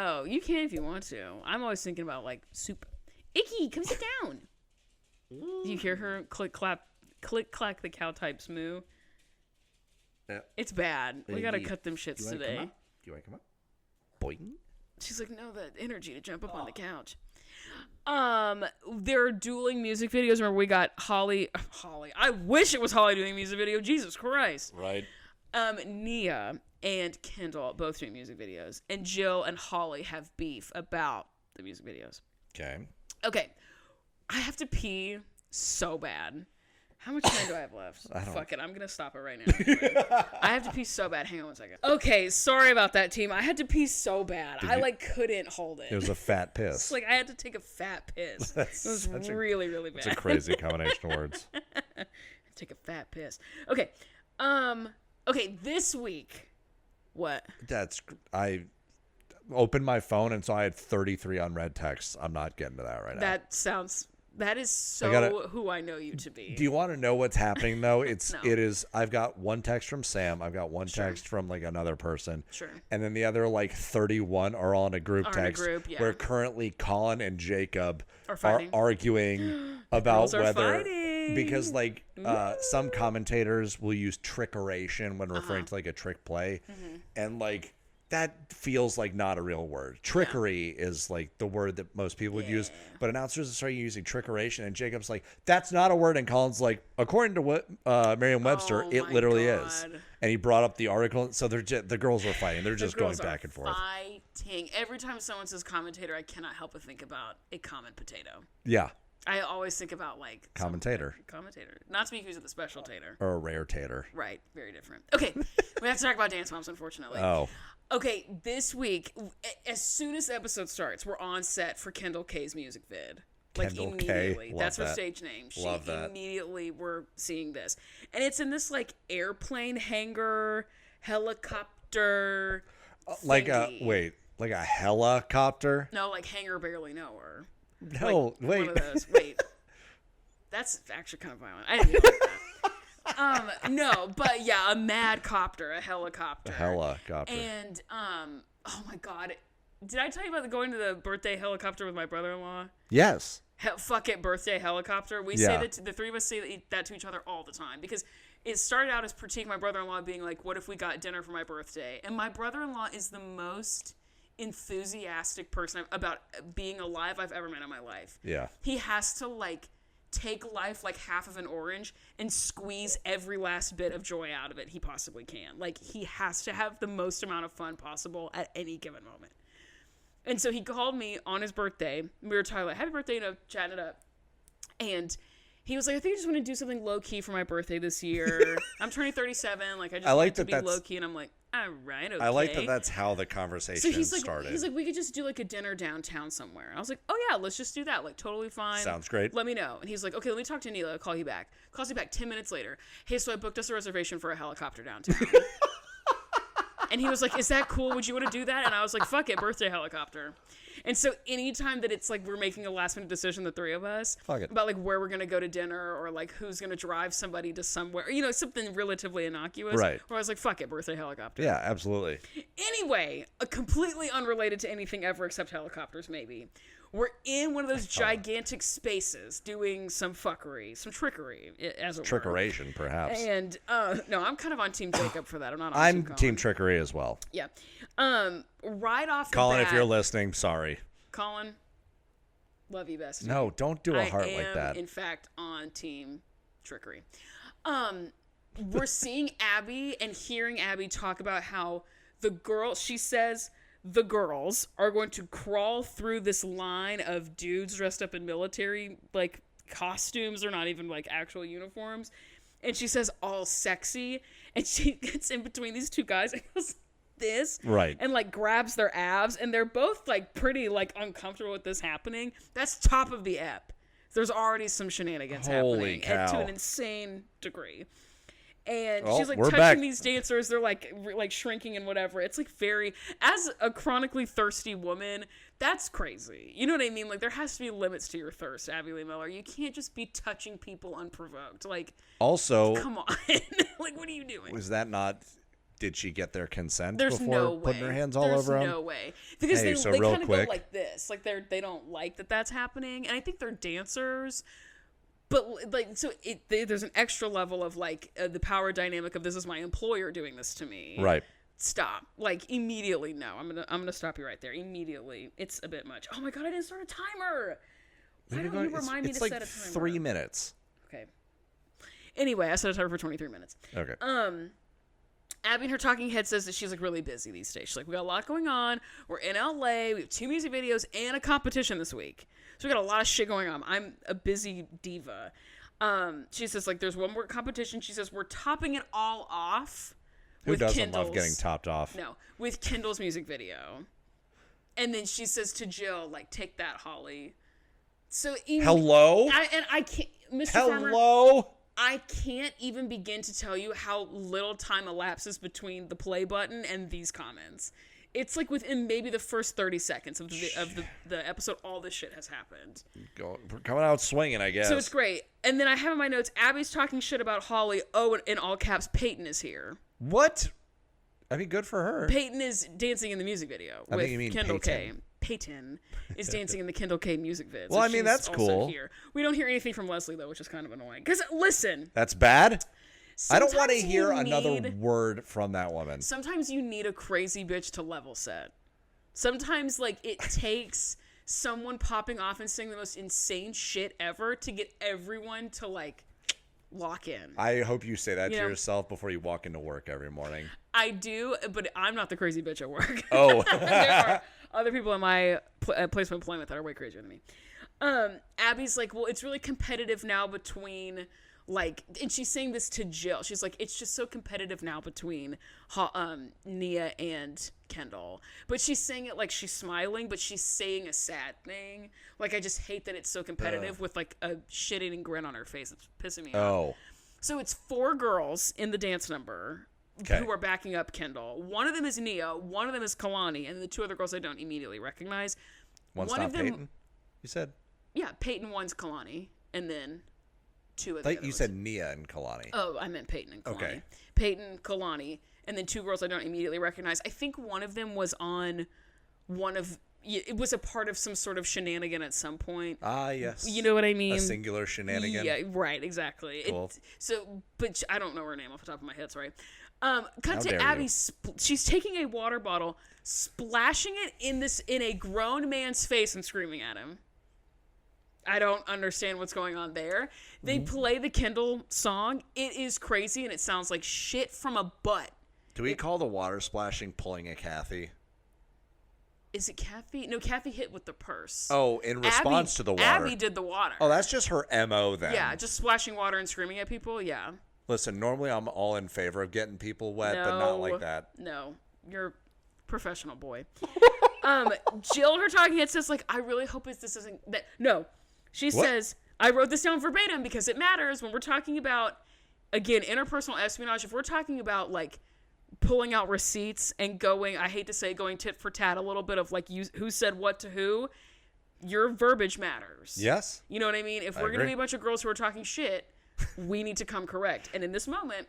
Oh, you can if you want to. I'm always thinking about soup. Icky, come sit down. Do you hear her click clack the cow types moo? Yeah. It's bad. We gotta Iggy, cut them shits Do today. you want to come up? Boing. She's like, no, the energy to jump up on the couch. There are dueling music videos. Remember, we got Holly. I wish it was Holly doing a music video. Jesus Christ. Right. Nia and Kendall both doing music videos, and Jill and Holly have beef about the music videos. Okay, I have to pee so bad. How much time do I have left? Fuck it, I'm gonna stop it right now. I have to pee so bad. Hang on 1 second. Okay, sorry about that, team. I had to pee so bad. I couldn't hold it. It was a fat piss. It's I had to take a fat piss. It was really, really bad. It's a crazy combination of words. Take a fat piss. Okay. Okay, this week. What? I opened my phone and saw I had 33 unread texts. I'm not getting to that right now. That is so who I know you to be. Do you want to know what's happening though? I've got one text from Sam. I've got one text from another person. Sure. And then the other 31 are all in a group text. Yeah. Where currently Colin and Jacob are arguing about whether fighting. because some commentators will use trickeration when referring to a trick play, and that feels like not a real word. Trickery is the word that most people would use, but announcers are starting using trickeration, and Jacob's that's not a word, and Colin's according to what Merriam-Webster, it literally is. And he brought up the article, so the girls are fighting. They're just going back and forth. Fighting. Every time someone says commentator, I cannot help but think about a common potato. Yeah. I always think about commentator. Not to be confused with the special tater. Or a rare tater. Right. Very different. Okay. We have to talk about Dance Moms, unfortunately. Oh. Okay, this week, as soon as the episode starts, we're on set for Kendall K's music vid. Kendall immediately. K. That's her that. stage name. Love that. Immediately we're seeing this. And it's in this airplane hangar helicopter thingy. Like a helicopter? No, hangar barely nowhere. No, wait. One of those. Wait. That's actually kind of violent. I didn't like that. No, but yeah, a mad copter, a helicopter. A helicopter. And oh my God. Did I tell you about going to the birthday helicopter with my brother-in-law? Yes. Fuck it, birthday helicopter. We say that the three of us say that to each other all the time because it started out as Pratik, my brother-in-law, being like, what if we got dinner for my birthday? And my brother-in-law is the most enthusiastic person about being alive I've ever met in my life. Yeah. He has to like take life like half of an orange and squeeze every last bit of joy out of it he possibly can. Like, he has to have the most amount of fun possible at any given moment. And so he called me on his birthday. We were talking like, happy birthday, chatting it up. And he was like, I think I just want to do something low-key for my birthday this year. I'm turning 37. Like, I just want it to be low-key. And I'm like, all right, okay. I like that that's how the conversation started. He's like, we could just do like a dinner downtown somewhere. I was like, oh yeah, let's just do that. Like, totally fine. Sounds great. Let me know. And he's like, okay, let me talk to Neela. I'll call you back. Calls me back 10 minutes later. Hey, so I booked us a reservation for a helicopter downtown. And he was like, is that cool? Would you want to do that? And I was like, fuck it, birthday helicopter. And so anytime that it's like we're making a last minute decision, the three of us, about like where we're going to go to dinner or like who's going to drive somebody to somewhere, you know, something relatively innocuous. Right. Where I was like, fuck it, birthday helicopter. Yeah, absolutely. Anyway, completely unrelated to anything ever except helicopters, maybe. We're in one of those gigantic spaces doing some fuckery, some trickery, as it were. Trickeration, perhaps. And, no, I'm kind of on Team Jacob for that. I'm not on I'm Team Team Trickery as well. Yeah. Right off the Colin, bat, if you're listening, sorry. Colin, love you, bestie. No, don't do a heart like that. In fact, on Team Trickery. We're seeing Abby and hearing Abby talk about how she says the girls are going to crawl through this line of dudes dressed up in military, like, costumes or not even, like, actual uniforms. And she says all sexy. And she gets in between these two guys and goes this. Right. And, like, grabs their abs. And they're both, like, pretty, like, uncomfortable with this happening. That's top of the ep. There's already some shenanigans happening. Cow. To an insane degree. And she's like touching back. These dancers. They're like shrinking and whatever. It's like as a chronically thirsty woman, that's crazy. You know what I mean? Like, there has to be limits to your thirst, Abby Lee Miller. You can't just be touching people unprovoked. Like, also, come on. Like, what are you doing? Was that not? Did she get their consent There's before no way. putting her hands all over them? There's no way. Because hey, they kind of go quick. like this. Like, they don't like that's happening. And I think they're dancers. But, like, so there's an extra level of, like, the power dynamic of this is my employer doing this to me. Right. Stop. Like, immediately, no. I'm gonna stop you right there. Immediately. It's a bit much. Oh, my God, I didn't start a timer. Why don't you remind me to set a timer? It's like 3 minutes. Okay. Anyway, I set a timer for 23 minutes. Okay. Abby in her talking head says that she's, like, really busy these days. She's like, we got a lot going on. We're in LA. We have 2 music videos and a competition this week. So we got a lot of shit going on. I'm a busy diva. She says, like, there's one more competition. She says, we're topping it all off with Who doesn't Kendall's, love getting topped off? No, with Kendall's music video. And then she says to Jill, like, take that, Holly. So hello? I can't, Mr. Hello? Farmer, I can't even begin to tell you how little time elapses between the play button and these comments. It's like within maybe the first 30 seconds of the episode, all this shit has happened. Coming out swinging, I guess. So it's great. And then I have in my notes, Abby's talking shit about Holly. Oh, and in all caps, Peyton is here. What? I mean, good for her. Peyton is dancing in the music video with think you mean Kendall Peyton. K. Peyton is dancing in the Kendall K music vid. Well, so I mean, that's cool. Here. We don't hear anything from Leslie, though, which is kind of annoying. Because, listen. That's bad? I don't want to hear another word from that woman. Sometimes you need a crazy bitch to level set. Sometimes, like, it takes someone popping off and saying the most insane shit ever to get everyone to, like, lock in. I hope you say that to yourself before you walk into work every morning. I do, but I'm not the crazy bitch at work. Oh. There are other people in my place of employment that are way crazier than me. Abby's like, well, it's really competitive now between... Like, and she's saying this to Jill. She's like, it's just so competitive now between Nia and Kendall. But she's saying it like she's smiling, but she's saying a sad thing. Like, I just hate that it's so competitive with, like, a shit-eating grin on her face. It's pissing me off. Oh. So it's 4 girls in the dance number who are backing up Kendall. One of them is Nia. One of them is Kalani. And the 2 other girls I don't immediately recognize. One's not Peyton, you said? Yeah, Peyton, one's Kalani. And then... two of the Like other you ones. said Nia and Kalani. Oh, I meant Peyton and Kalani. Okay. Peyton, Kalani, and then two girls I don't immediately recognize. I think one of them was on it was a part of some sort of shenanigan at some point. Ah, yes. You know what I mean? A singular shenanigan. Yeah, right, exactly. Cool. But I don't know her name off the top of my head, sorry. Cut How to dare Abby. you. She's taking a water bottle, splashing it in a grown man's face and screaming at him. I don't understand what's going on there. They play the Kendall song. It is crazy, and it sounds like shit from a butt. Do we call the water splashing pulling a Kathy? Is it Kathy? No, Kathy hit with the purse. Oh, in response to the water. Abby did the water. Oh, that's just her MO then. Yeah, just splashing water and screaming at people. Yeah. Listen, normally I'm all in favor of getting people wet, but not like that. No, you're a professional boy. Jill, her talking head says, like, I really hope this isn't that. No, she says, I wrote this down verbatim because it matters when we're talking about, again, interpersonal espionage. If we're talking about, like, pulling out receipts and going, I hate to say, going tit for tat a little bit of, like, who said what to who, your verbiage matters. Yes. You know what I mean? If we're going to be a bunch of girls who are talking shit, we need to come correct. And in this moment,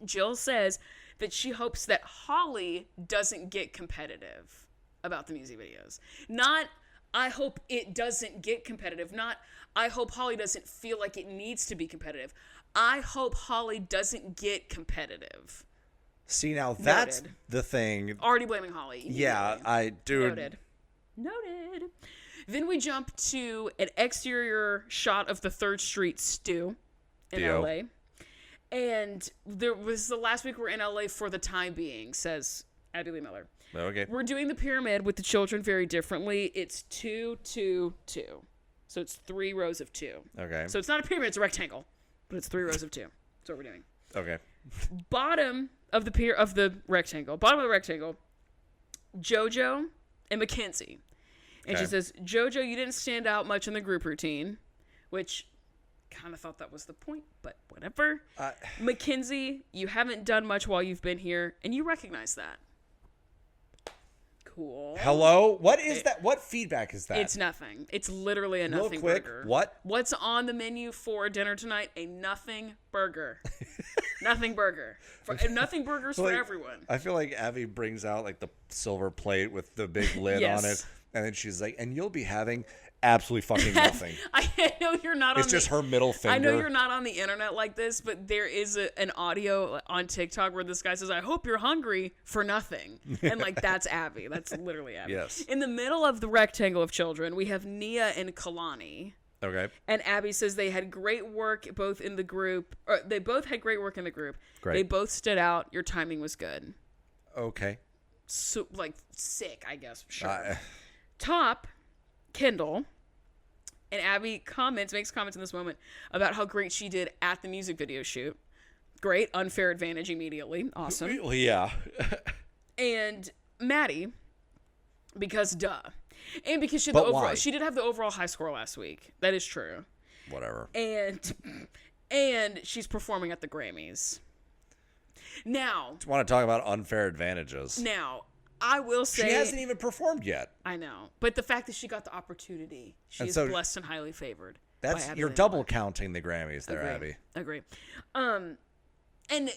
Jill says that she hopes that Holly doesn't get competitive about the music videos. Not, I hope it doesn't get competitive. Not, I hope Holly doesn't feel like it needs to be competitive. I hope Holly doesn't get competitive. See, now that's Noted. the thing. Already blaming Holly. Yeah, dude. Noted. Then we jump to an exterior shot of the 3rd Street stew in LA. And there was the last week we're in LA for the time being, says Abby Lee Miller. Okay. We're doing the pyramid with the children very differently. It's 2, 2, 2. So it's 3 rows of 2. Okay. So it's not a pyramid, it's a rectangle. But it's 3 rows of 2. That's what we're doing. Okay. Bottom of the rectangle. Bottom of the rectangle, JoJo and Mackenzie. And she says, JoJo, you didn't stand out much in the group routine, which kind of thought that was the point, but whatever. Mackenzie, you haven't done much while you've been here, and you recognize that. Cool. Hello? What is that? What feedback is that? It's nothing. It's literally a Real nothing quick, burger. what? What's on the menu for dinner tonight? A nothing burger. Nothing burger. Nothing burgers for everyone. I feel like Abby brings out like the silver plate with the big lid on it, and then she's like, and you'll be having absolutely fucking nothing. I know you're not It's just her middle finger. I know you're not on the internet like this, but there is an audio on TikTok where this guy says, I hope you're hungry for nothing. And like, that's Abby. That's literally Abby. Yes. In the middle of the rectangle of children, we have Nia and Kalani. Okay. And Abby says they had great work both in the group. Or they both had great work in the group. Great. They both stood out. Your timing was good. Okay. So, like, sick, I guess. Sure. Top, Kendall. And Abby makes comments in this moment about how great she did at the music video shoot. Great. Unfair advantage immediately. Awesome. Yeah. And Maddie, because duh. And because she did have the overall high score last week. That is true. Whatever. And she's performing at the Grammys. Now, I want to talk about unfair advantages. Now, I will say she hasn't even performed yet. I know, but the fact that she got the opportunity, she is blessed and highly favored. You're double counting the Grammys there, Abby. Agree. And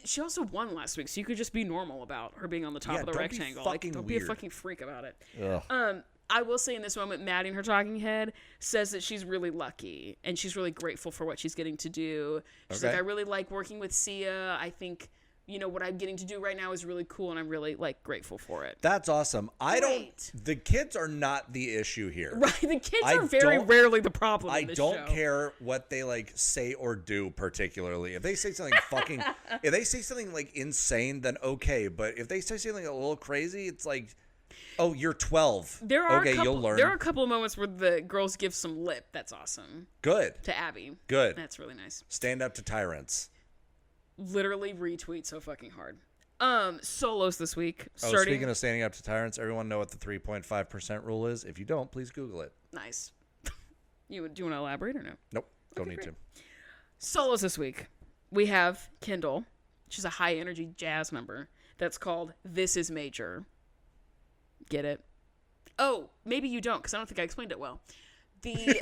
she also won last week, so you could just be normal about her being on the top of the rectangle. Don't be a fucking freak about it. Ugh. I will say in this moment, Maddie in her talking head says that she's really lucky and she's really grateful for what she's getting to do. She's like, I really like working with Sia. I think, what I'm getting to do right now is really cool and I'm really grateful for it. That's awesome. The kids are not the issue here. Right. The kids are very rarely the problem in this show. I don't care what they say or do particularly. If they say something if they say something insane, then okay. But if they say something a little crazy, it's like, oh, you're 12. You'll learn. There are a couple of moments where the girls give some lip. That's awesome. Good. To Abby. Good. That's really nice. Stand up to tyrants. Literally retweet so fucking hard. Solos this week. Speaking of standing up to tyrants, everyone know what the 3.5% rule is? If you don't, please Google it. Nice. Do you want to elaborate or no? Nope. Don't need to. Solos this week. We have Kendall, which is a high energy jazz number that's called This Is Major. Get it? Oh, maybe you don't, because I don't think I explained it well. The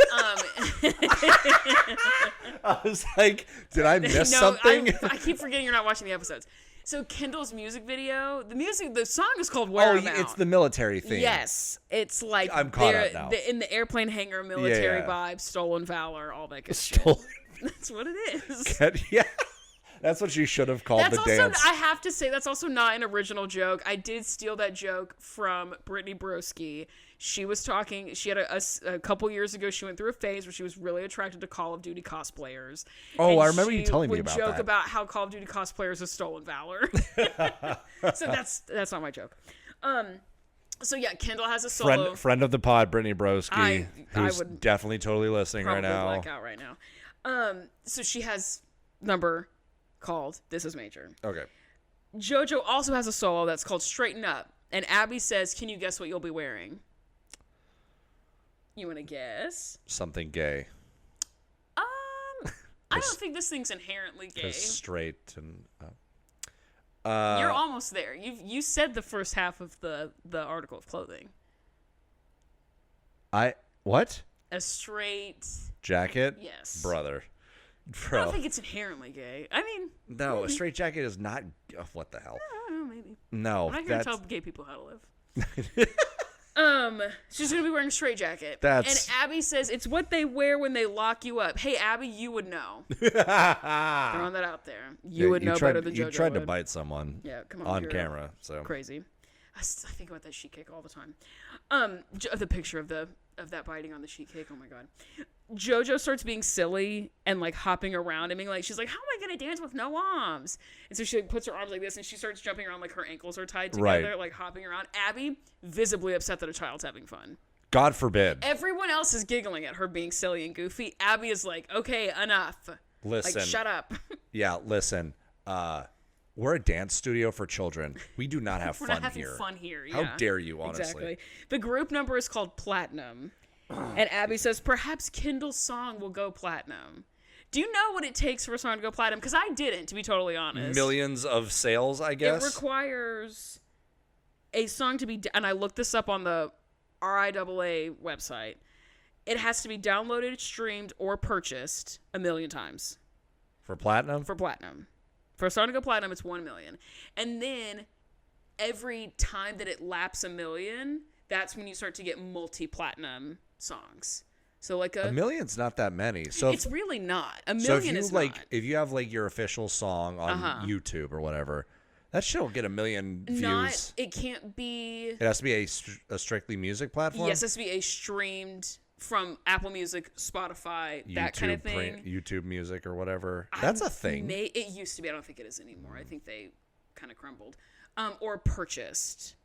I was like, did I miss no, something? I keep forgetting you're not watching the episodes. So Kendall's music video, the song is called Whereabout. It's the military theme. Yes, it's like I'm caught up now. In the airplane hangar, military Yeah. vibe, stolen valor, all that good shit. Stolen. That's what it is. Yeah. That's what you should have called That's the also, dance. I have to say, that's also not an original joke. I did steal that joke from Brittany Broski. She was talking, she had a couple years ago, she went through a phase where she was really attracted to Call of Duty cosplayers. Oh, And I remember you telling me would about joke that. about how Call of Duty cosplayers is stolen valor. So that's not my joke. So yeah, Kendall has a solo. Friend of the pod, Brittany Broski, I who's would definitely totally listening right probably now. black out right now. So she has number called This Is Major. Okay. JoJo also has a solo that's called Straighten Up. And Abby says, can you guess what you'll be wearing? You want to guess? Something gay. I don't think this thing's inherently gay. Because straight and... You're almost there. You said the first half of the article of clothing. What? A straight... Jacket? Yes. Brother. I Bro. don't think it's inherently gay. I mean... No, maybe. a straight jacket is not... Oh, what the hell? I don't know, maybe. No, I'm not here to tell gay people how to live. She's gonna be wearing a straight jacket. And Abby says it's what they wear when they lock you up. Hey, Abby, you would know. Throwing that out there. You would know better than JoJo. You tried to would. bite someone. Yeah, come on you're camera. So crazy. I think about that sheet cake all the time. The picture of that biting on the sheet cake. Oh my god. JoJo starts being silly and like hopping around and being like, she's like, how am I gonna dance with no arms? And so she like, puts her arms like this and she starts jumping around like her ankles are tied together, like hopping around. Abby visibly upset that a child's having fun. God forbid. Everyone else is giggling at her being silly and goofy. Abby is like, okay, enough. Listen. Like, shut up. Yeah, listen. We're a dance studio for children. We do not have We're fun not having here. fun here. Yeah. How dare you, honestly. Exactly. The group number is called Platinum. And Abby says, perhaps Kendall's song will go platinum. Do you know what it takes for a song to go platinum? Because I didn't, to be totally honest. Millions of sales, I guess. It requires a song to be... And I looked this up on the RIAA website. It has to be downloaded, streamed, or purchased 1 million times. For platinum? For platinum. For a song to go platinum, it's 1 million. And then every time that it laps 1 million, that's when you start to get multi-platinum songs. So like a million's not that many. So it's really not. 1 million so if you is like, not. if you have like your official song on YouTube or whatever, that shit will get 1 million views. It can't be. It has to be a strictly music platform. Yes, it has to be a streamed from Apple Music, Spotify, that kind of thing. YouTube Music or whatever. That's a thing. It used to be. I don't think it is anymore. I think they kind of crumbled. Or purchased.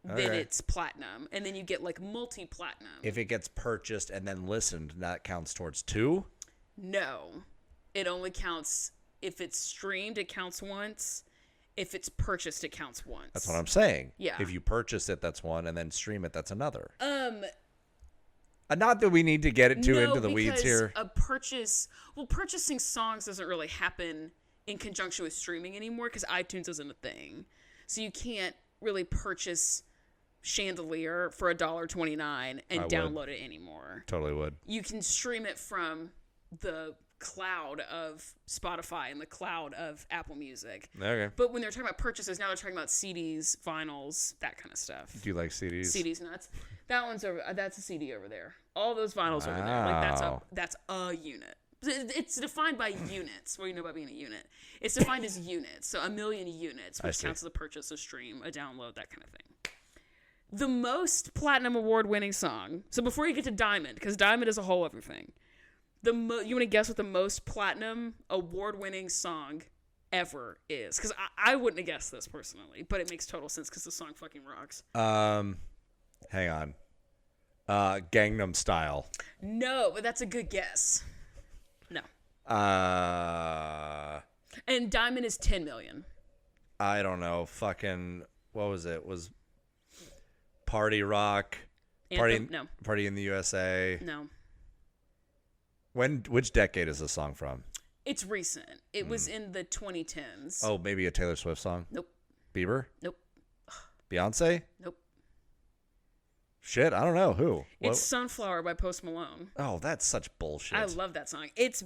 Then it's platinum, and then you get like multi-platinum. If it gets purchased and then listened, that counts towards 2? No, it only counts if it's streamed. It counts once. If it's purchased, it counts once. That's what I'm saying. Yeah. If you purchase it, that's one, and then stream it, that's another. Not that we need to get it too into the weeds here. Purchasing songs doesn't really happen in conjunction with streaming anymore because iTunes isn't a thing. So you can't really purchase Chandelier for $1.29 and download it anymore. Totally would. You can stream it from the cloud of Spotify and the cloud of Apple Music. Okay. But when they're talking about purchases, now they're talking about CDs, vinyls, that kind of stuff. Do you like CDs? CDs nuts. That's a CD over there. All those vinyls over there. Like that's a unit. It's defined by units. What do you know about being a unit? It's defined as units. So 1 million units, which counts as a purchase, a stream, a download, that kind of thing. The most platinum award-winning song. So before you get to Diamond, because Diamond is a whole other thing. You want to guess what the most platinum award-winning song ever is? Because I wouldn't have guessed this personally, but it makes total sense because the song fucking rocks. Hang on. Gangnam Style. No, but that's a good guess. No. And Diamond is 10 million. I don't know. Fucking, what was it? Was Party Rock? Anthem? No. Party in the USA? No. Which decade is this song from? It's recent. It was in the 2010s. Oh, maybe a Taylor Swift song? Nope. Bieber? Nope. Beyonce? Nope. Shit, I don't know who. What? It's Sunflower by Post Malone. Oh, that's such bullshit. I love that song. It's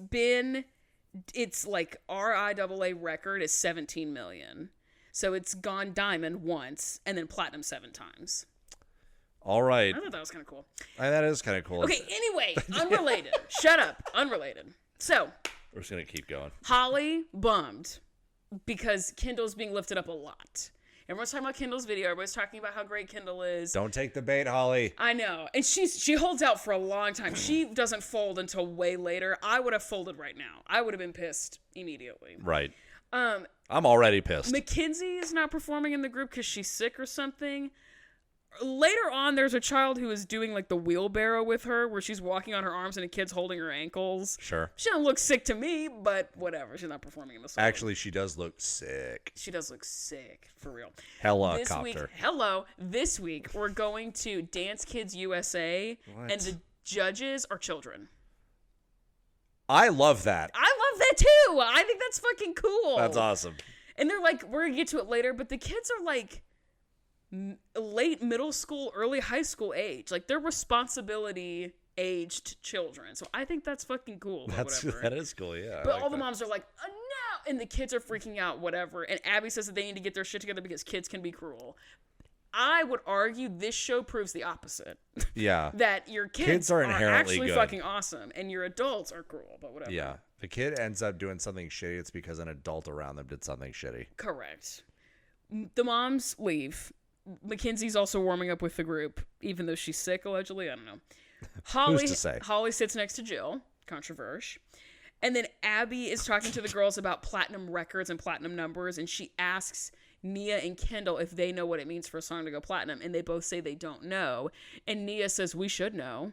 like RIAA record is 17 million. So it's gone diamond once and then platinum 7 times. All right. I thought that was kind of cool. That is kind of cool. Okay, anyway, unrelated. Shut up. Unrelated. So, we're just going to keep going. Holly bummed because Kendall's being lifted up a lot. Everyone's talking about Kendall's video. Everybody's talking about how great Kendall is. Don't take the bait, Holly. I know. And she holds out for a long time. She doesn't fold until way later. I would have folded right now. I would have been pissed immediately. Right. I'm already pissed. Mackenzie is not performing in the group because she's sick or something. Later on, there's a child who is doing like the wheelbarrow with her where she's walking on her arms and a kid's holding her ankles. Sure. She doesn't look sick to me, but whatever. She's not performing in the song. Actually, she does look sick. She does look sick, for real. This week, we're going to Dance Kids USA, and the judges are children. I love that. I love that too. I think that's fucking cool. That's awesome. And they're like, we're going to get to it later, but the kids are like late middle school, early high school age. Like, they're responsibility aged children. So I think that's fucking cool. That is cool, yeah. But all the moms are like, oh, no! And the kids are freaking out, whatever. And Abby says that they need to get their shit together because kids can be cruel. I would argue this show proves the opposite. Yeah. That your kids are inherently actually good. Fucking awesome, and your adults are cruel, but whatever. Yeah. If a kid ends up doing something shitty, it's because an adult around them did something shitty. Correct. The moms leave. Mackenzie's also warming up with the group, even though she's sick, allegedly. I don't know. Who's to say? Holly sits next to Jill. Controversial. And then Abby is talking to the girls about platinum records and platinum numbers, and she asks Nia and Kendall if they know what it means for a song to go platinum, and they both say they don't know. And Nia says, we should know.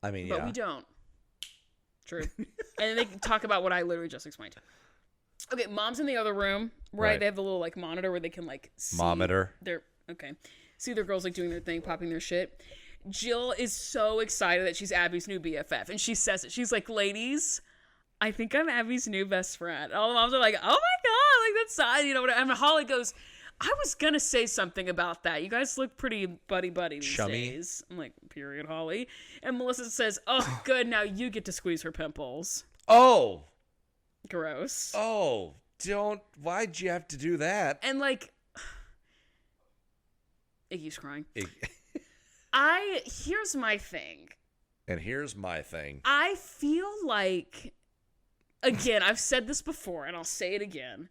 I mean, but we don't. True. And then they talk about what I literally just explained. Okay, mom's in the other room, right? They have the little like monitor where they can like see see their girls like doing their thing, popping their shit. Jill is so excited that she's Abby's new BFF, and she says it. She's like, ladies, I think I'm Abby's new best friend. All the moms are like, oh my god, like that's sad, you know what? And Holly goes, I was gonna say something about that. You guys look pretty buddy these days. I'm like, period, Holly. And Melissa says, oh good, now you get to squeeze her pimples. Oh. Gross. Oh, why'd you have to do that? And like, Iggy's crying. Here's my thing. And here's my thing. I feel like, again, I've said this before and I'll say it again.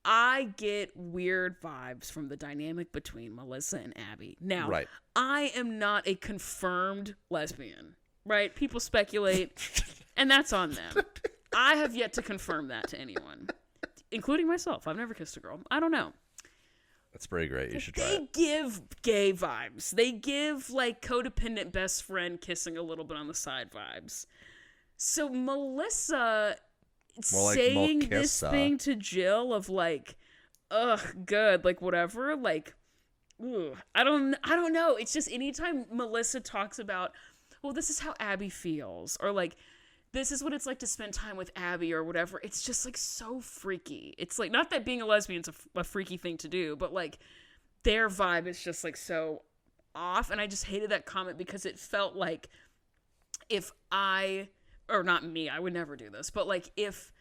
I get weird vibes from the dynamic between Melissa and Abby. Now, right. I am not a confirmed lesbian, right? People speculate, and that's on them. I have yet to confirm that to anyone, including myself. I've never kissed a girl. I don't know. That's pretty great. You should try it. They give gay vibes. They give, like, codependent best friend kissing a little bit on the side vibes. So Melissa more saying like this thing to Jill of, like, ugh, good, like, whatever, like, ugh. I don't know. It's just anytime Melissa talks about, well, this is how Abby feels, or, like, this is what it's like to spend time with Abby or whatever. It's just like so freaky. It's like, not that being a lesbian's a freaky thing to do, but like their vibe is just like so off. And I just hated that comment because it felt like or not me, I would never do this, but like if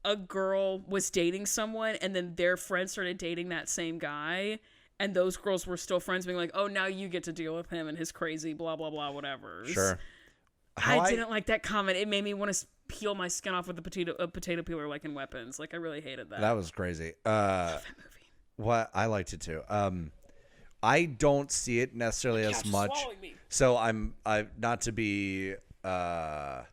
a girl was dating someone and then their friend started dating that same guy and those girls were still friends being like, oh, now you get to deal with him and his crazy blah, blah, blah, whatever. Sure. I didn't like that comment. It made me want to peel my skin off with a potato peeler, like in Weapons. Like I really hated that. That was crazy. I love that movie. What I liked it too. I don't see it necessarily as much. So I'm not to be I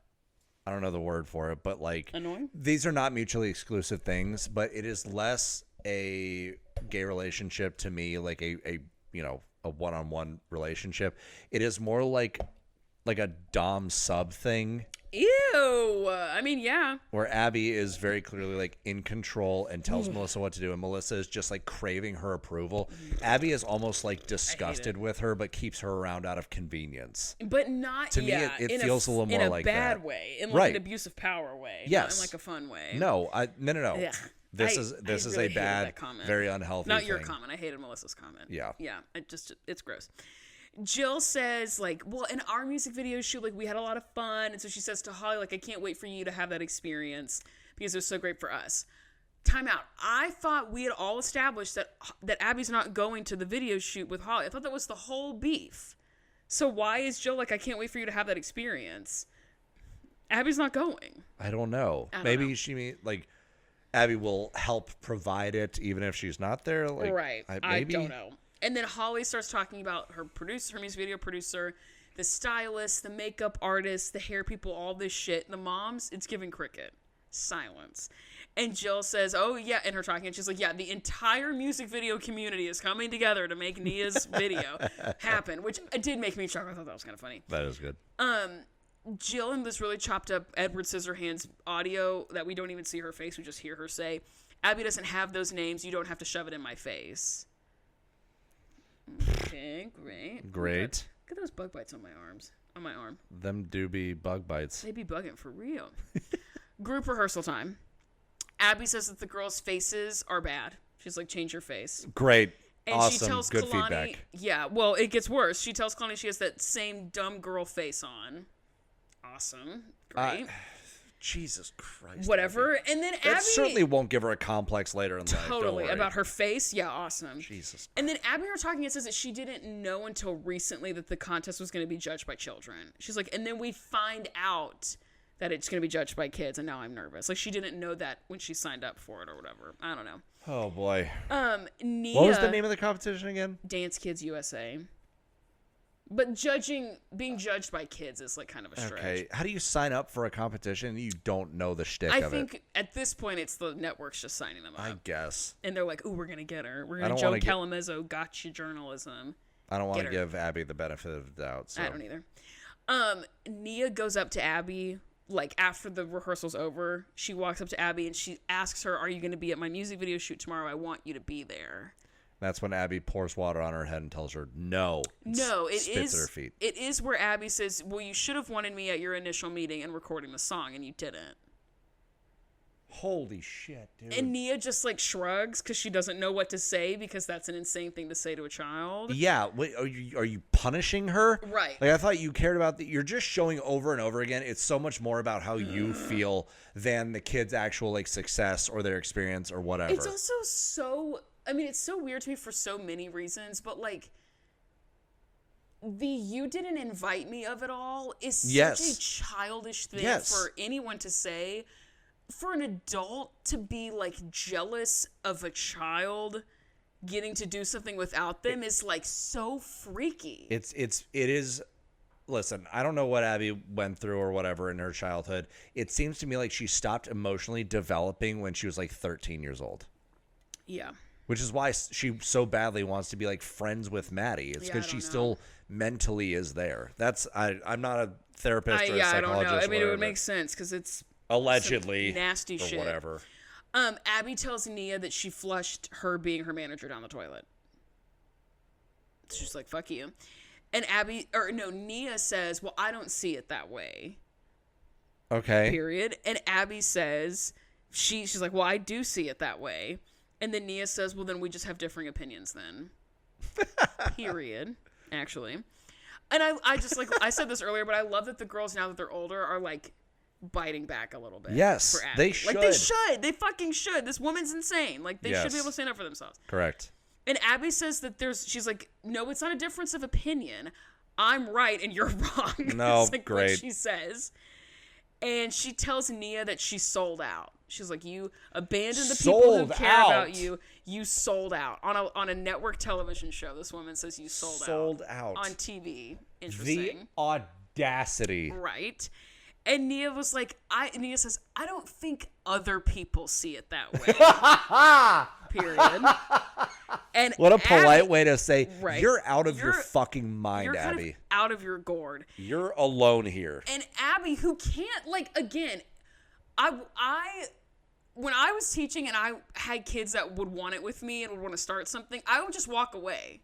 don't know the word for it, but like annoying. These are not mutually exclusive things, but it is less a gay relationship to me, like a one-on-one relationship. It is more like a dom sub thing. Ew. I mean, yeah. Where Abby is very clearly like in control and tells Melissa what to do, and Melissa is just like craving her approval. Abby is almost like disgusted with her, but keeps her around out of convenience. But not to me. It feels a little more like that. In a bad way, in like an abusive power way. Yes. Not in like a fun way. No. Yeah. This is really a bad, comment. very unhealthy. Not thing. your comment. I hated Melissa's comment. Yeah. Yeah. It's gross. Jill says, like, well, in our music video shoot, like, we had a lot of fun. And so she says to Holly, like, I can't wait for you to have that experience because it was so great for us. Time out. I thought we had all established that Abby's not going to the video shoot with Holly. I thought that was the whole beef. So why is Jill like, I can't wait for you to have that experience? Abby's not going. I don't know. Maybe she like Abby will help provide it even if she's not there. Like, right. I don't know. And then Holly starts talking about her producer, her music video producer, the stylist, the makeup artist, the hair people, all this shit. The moms, it's giving cricket. Silence. And Jill says, oh, yeah, and her talking, and she's like, yeah, the entire music video community is coming together to make Nia's video happen, which did make me chuckle. I thought that was kind of funny. That is good. Jill in this really chopped up Edward Scissorhands audio that we don't even see her face, we just hear her say, Abby doesn't have those names, you don't have to shove it in my face. Okay, great. Great. Look at those bug bites on my arms. On my arm. Them do be bug bites. They be bugging for real. Group rehearsal time. Abby says that the girls' faces are bad. She's like, change your face. Great. And awesome. she tells Good Kalani, feedback. Yeah, well, it gets worse. She tells Kalani she has that same dumb girl face on. Awesome. Great. Jesus Christ. Whatever. Abby. And then that Abby certainly won't give her a complex later in life. Totally. About her face? Yeah, awesome. Jesus. And then Abby are talking, it says that she didn't know until recently that the contest was going to be judged by children. She's like, and then we find out that it's going to be judged by kids, and now I'm nervous. Like, she didn't know that when she signed up for it or whatever. I don't know. Oh, boy. Nia, what was the name of the competition again? Dance Kids USA. But being judged by kids is like kind of a stretch. Okay, how do you sign up for a competition and you don't know the shtick I of it? think at this point it's the networks just signing them up. I guess. And they're like, ooh, we're going to get her. We're I going to don't Joe wanna Calamezzo gotcha journalism. I don't want Get to her. give Abby the benefit of the doubt. So. I don't either. Nia goes up to Abby, like after the rehearsal's over. She walks up to Abby and she asks her, are you going to be at my music video shoot tomorrow? I want you to be there. That's when Abby pours water on her head and tells her no. No, it spits is. at her feet. It is where Abby says, well, you should have wanted me at your initial meeting and recording the song, and you didn't. Holy shit, dude. And Nia just like shrugs because she doesn't know what to say because that's an insane thing to say to a child. Yeah, wait, are you punishing her? Right. Like I thought you cared about you're just showing over and over again. It's so much more about how you feel than the kid's actual like success or their experience or whatever. It's also so, I mean, it's so weird to me for so many reasons, but like the you didn't invite me of it all is such a childish thing for anyone to say. For an adult to be like jealous of a child getting to do something without them is like so freaky. It is. Listen, I don't know what Abby went through or whatever in her childhood. It seems to me like she stopped emotionally developing when she was like 13 years old. Yeah. Which is why she so badly wants to be like friends with Maddie. It's because she still mentally is there. I'm not a therapist or a psychologist. I don't know. I mean, it would whatever. make sense because it's Allegedly. Nasty or shit. whatever. Abby tells Nia that she flushed her being her manager down the toilet. She's like, fuck you. And Nia says, well, I don't see it that way. Okay. Period. And Abby says, she's like, well, I do see it that way. And then Nia says, well, then we just have differing opinions then. Period. Actually. And I just like, I said this earlier, but I love that the girls, now that they're older, are like, biting back a little bit. Yes, for Abby. they should. Like, they should. They fucking should. This woman's insane. Like, they should be able to stand up for themselves. Correct. And Abby says that she's like, no, it's not a difference of opinion. I'm right and you're wrong. No, it's like great. What she says. And she tells Nia that she sold out. She's like, you abandoned the people who care about you. You sold out. On a network television show, this woman says you sold out. On TV. Interesting. The audacity. Right. And Nia was like, Nia says, I don't think other people see it that way. Period. And what a polite way to say, you're out of your fucking mind, you're Abby. Kind of out of your gourd. You're alone here. And Abby, who can't, like, again, when I was teaching and I had kids that would want it with me and would want to start something, I would just walk away.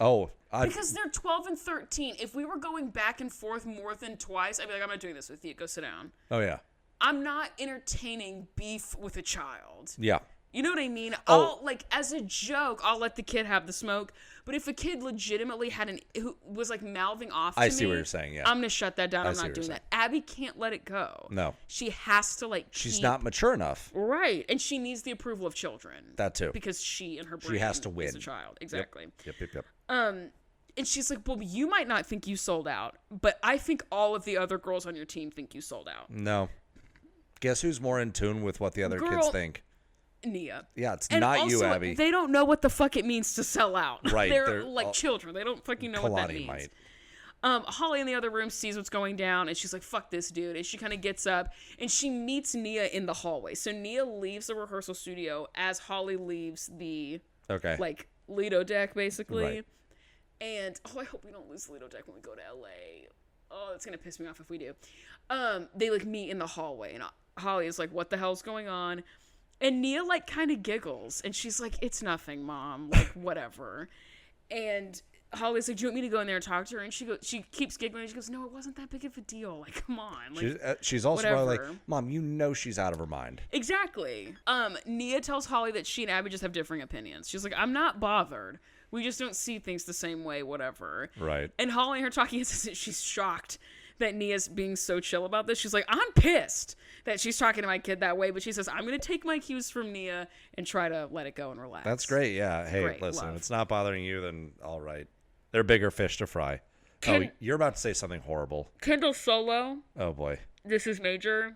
Oh, because they're 12 and 13. If we were going back and forth more than twice, I'd be like, I'm not doing this with you. Go sit down. Oh, yeah. I'm not entertaining beef with a child. Yeah. You know what I mean? Oh. Like, as a joke, I'll let the kid have the smoke. But if a kid legitimately who was like mouthing off to me, I see what you're saying, yeah. I'm going to shut that down. I'm see not what you're doing that. Abby can't let it go. No. She has to like She's not mature enough. Right. And she needs the approval of children. That too. Because she and her brain has to win. is a child. Exactly. Yep. And she's like, well, you might not think you sold out, but I think all of the other girls on your team think you sold out. No. Guess who's more in tune with what the other kids think? Nia. Yeah, it's And not also, you, Abby. They don't know what the fuck it means to sell out. Right. They're like children. They don't fucking know what that means. Might. Holly in the other room sees what's going down, and she's like, fuck this dude. And she kind of gets up, and she meets Nia in the hallway. So Nia leaves the rehearsal studio as Holly leaves the, like, Lido deck, basically. Right. And, I hope we don't lose Lido deck when we go to LA. Oh, it's going to piss me off if we do. They, like, meet in the hallway, and Holly is like, what the hell's going on? And Nia, like, kind of giggles, and she's like, it's nothing, Mom. Like, whatever. And Holly's like, do you want me to go in there and talk to her? And she keeps giggling, and she goes, no, it wasn't that big of a deal. Like, come on. Like, she's also probably like, whatever. Mom, you know she's out of her mind. Exactly. Nia tells Holly that she and Abby just have differing opinions. She's like, I'm not bothered. We just don't see things the same way, whatever. Right. And Holly and her talking says that she's shocked that Nia's being so chill about this. She's like, I'm pissed that she's talking to my kid that way, but she says, I'm going to take my cues from Nia and try to let it go and relax. That's great, yeah. Hey, Great, listen, love. if it's not bothering you, then all right. They're bigger fish to fry. You're about to say something horrible. Kendall Solo. Oh, boy. This is Major.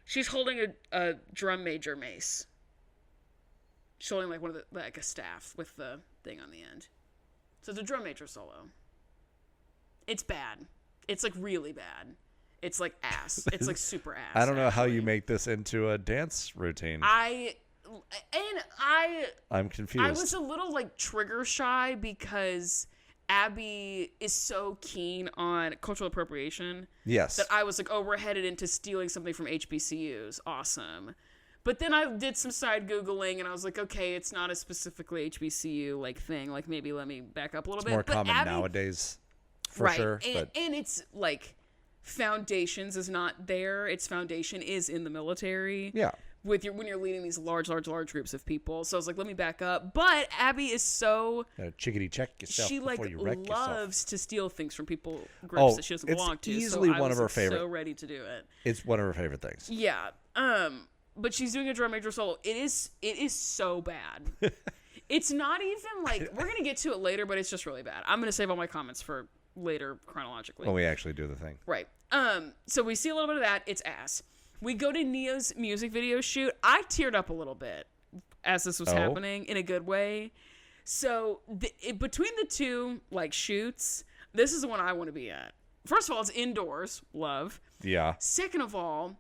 She's holding a drum major mace. She's holding like like a staff with the thing on the end. So it's a drum major solo. It's bad. It's like really bad. It's like ass. It's like super ass. I don't know how actually. you make this into a dance routine. I'm confused. I was a little like trigger shy because Abby is so keen on cultural appropriation. Yes. That I was like, oh, we're headed into stealing something from HBCUs. Awesome. But then I did some side Googling and I was like, okay, it's not a specifically HBCU like thing. Like maybe let me back up a little bit. More but common Abby, nowadays, for right. sure. And it's like foundations is not there. Its foundation is in the military. Yeah. When you're leading these large groups of people. So I was like, let me back up. But Abby is so... Chickadee check yourself she before you wreck yourself. loves to steal things from groups that she doesn't belong to. It's easily one of her favorite. So ready to do it. It's one of her favorite things. Yeah. But she's doing a drum major solo. It is so bad. It's not even like... We're going to get to it later, but it's just really bad. I'm going to save all my comments for later chronologically. When we actually do the thing. Right. So we see a little bit of that. It's ass. We go to Nia's music video shoot. I teared up a little bit as this was happening in a good way. So between the two like shoots, this is the one I want to be at. First of all, it's indoors. Love. Yeah. Second of all,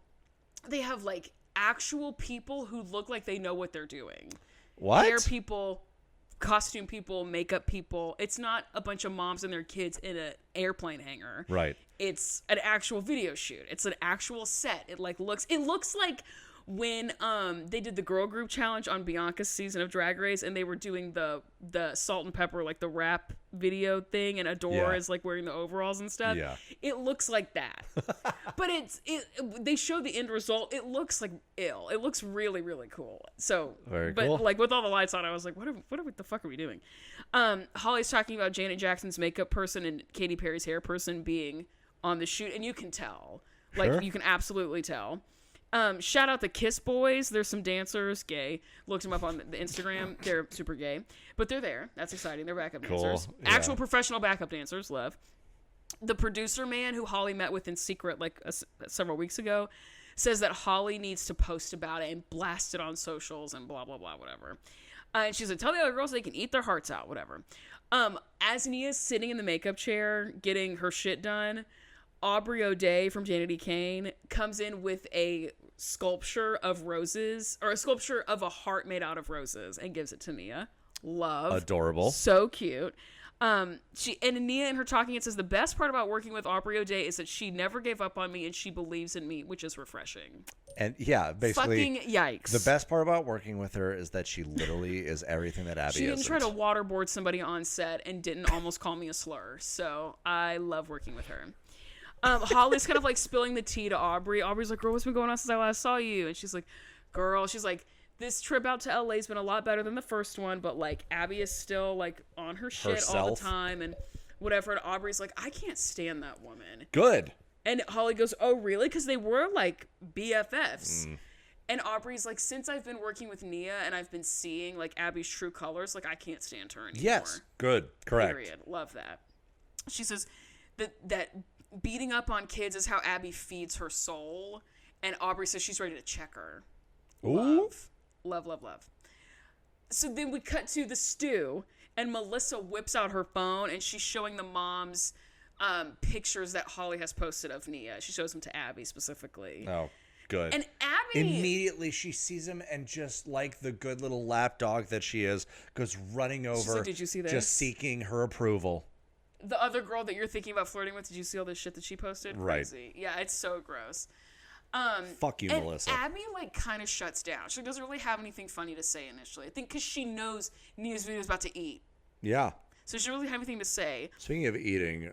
they have like actual people who look like they know what they're doing. What? Hair people, costume people, makeup people. It's not a bunch of moms and their kids in an airplane hangar. Right. It's an actual video shoot. It's an actual set. It looks like when they did the girl group challenge on Bianca's season of Drag Race and they were doing the salt and pepper, like the rap video thing, and Adore is like wearing the overalls and stuff. Yeah. It looks like that. But they show the end result. It looks like ill. It looks really, really cool. So, Very but cool. like with all the lights on, I was like, what the fuck are we doing? Holly's talking about Janet Jackson's makeup person and Katy Perry's hair person being on the shoot, and you can tell. Like, Sure. you can absolutely tell. Shout out the Kiss Boys. There's some dancers, gay. Looked them up on the Instagram. They're super gay. But they're there. That's exciting. They're backup dancers. Yeah. Actual professional backup dancers. Love. The producer man who Holly met with in secret like several weeks ago says that Holly needs to post about it and blast it on socials and blah, blah, blah, whatever. And she's like, tell the other girls they can eat their hearts out, whatever. As Nia's sitting in the makeup chair getting her shit done, Aubrey O'Day from Janity Kane comes in with a sculpture of roses, or a sculpture of a heart made out of roses, and gives it to Nia. Love. Adorable. So cute. Nia in her talking, it says the best part about working with Aubrey O'Day is that she never gave up on me and she believes in me, which is refreshing. And yeah, basically, fucking yikes. the best part about working with her is that she literally is everything that Abby She didn't isn't. try to waterboard somebody on set and didn't almost call me a slur. So I love working with her. Holly's kind of like spilling the tea to Aubrey. Aubrey's like, girl, what's been going on since I last saw you? And she's like, girl, this trip out to LA has been a lot better than the first one, but like Abby is still like on her shit all the time and whatever. And Aubrey's like, I can't stand that woman. Good. And Holly goes, oh, really? Because they were like BFFs. And Aubrey's like, since I've been working with Nia and I've been seeing like Abby's true colors, like I can't stand her anymore. Yes. Good. Correct. Period. Love that. She says that beating up on kids is how Abby feeds her soul. And Aubrey says she's ready to check her. Ooh. Love. So then we cut to the stew, and Melissa whips out her phone, and she's showing the moms pictures that Holly has posted of Nia. She shows them to Abby specifically. Oh, good. And Abby... Immediately she sees him and just like the good little lap dog that she is, goes running over. like, did you see this? Just seeking her approval. The other girl that you're thinking about flirting with, did you see all this shit that she posted? Right. Crazy. Yeah, it's so gross. Fuck you, and Melissa. Abby like kind of shuts down. She doesn't really have anything funny to say initially. I think because she knows Nia's video is about to eat, Yeah. so she doesn't really have anything to say. Speaking of eating,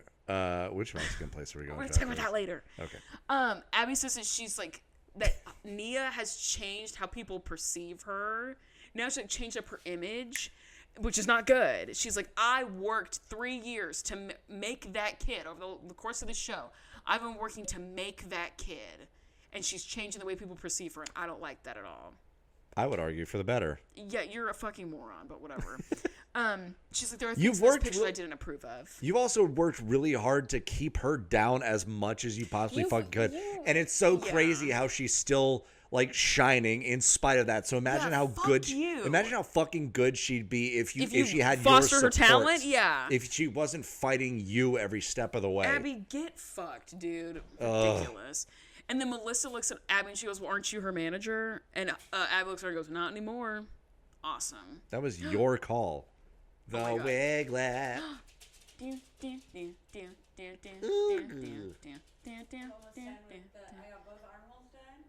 which Mexican place are we going We're to? gonna talk about that later. Okay. Abby says that she's like that Nia has changed how people perceive her. Now she's like changed up her image, which is not good. She's like, I worked 3 years to make that kid over the course of the show. I've been working to make that kid. And she's changing the way people perceive her, and I don't like that at all. I would argue for the better. Yeah, you're a fucking moron, but whatever. She's like, there are things in this picture I didn't approve of. You've also worked really hard to keep her down as much as you possibly fucking could. And it's so crazy how she's still like shining in spite of that. So imagine how good imagine how fucking good she'd be if she had foster your her support. talent. Yeah. If she wasn't fighting you every step of the way. Abby, get fucked, dude. Ridiculous. And then Melissa looks at Abby and she goes, well, aren't you her manager? And Abby looks at her and goes, not anymore. Awesome. That was your call. The Wiggler.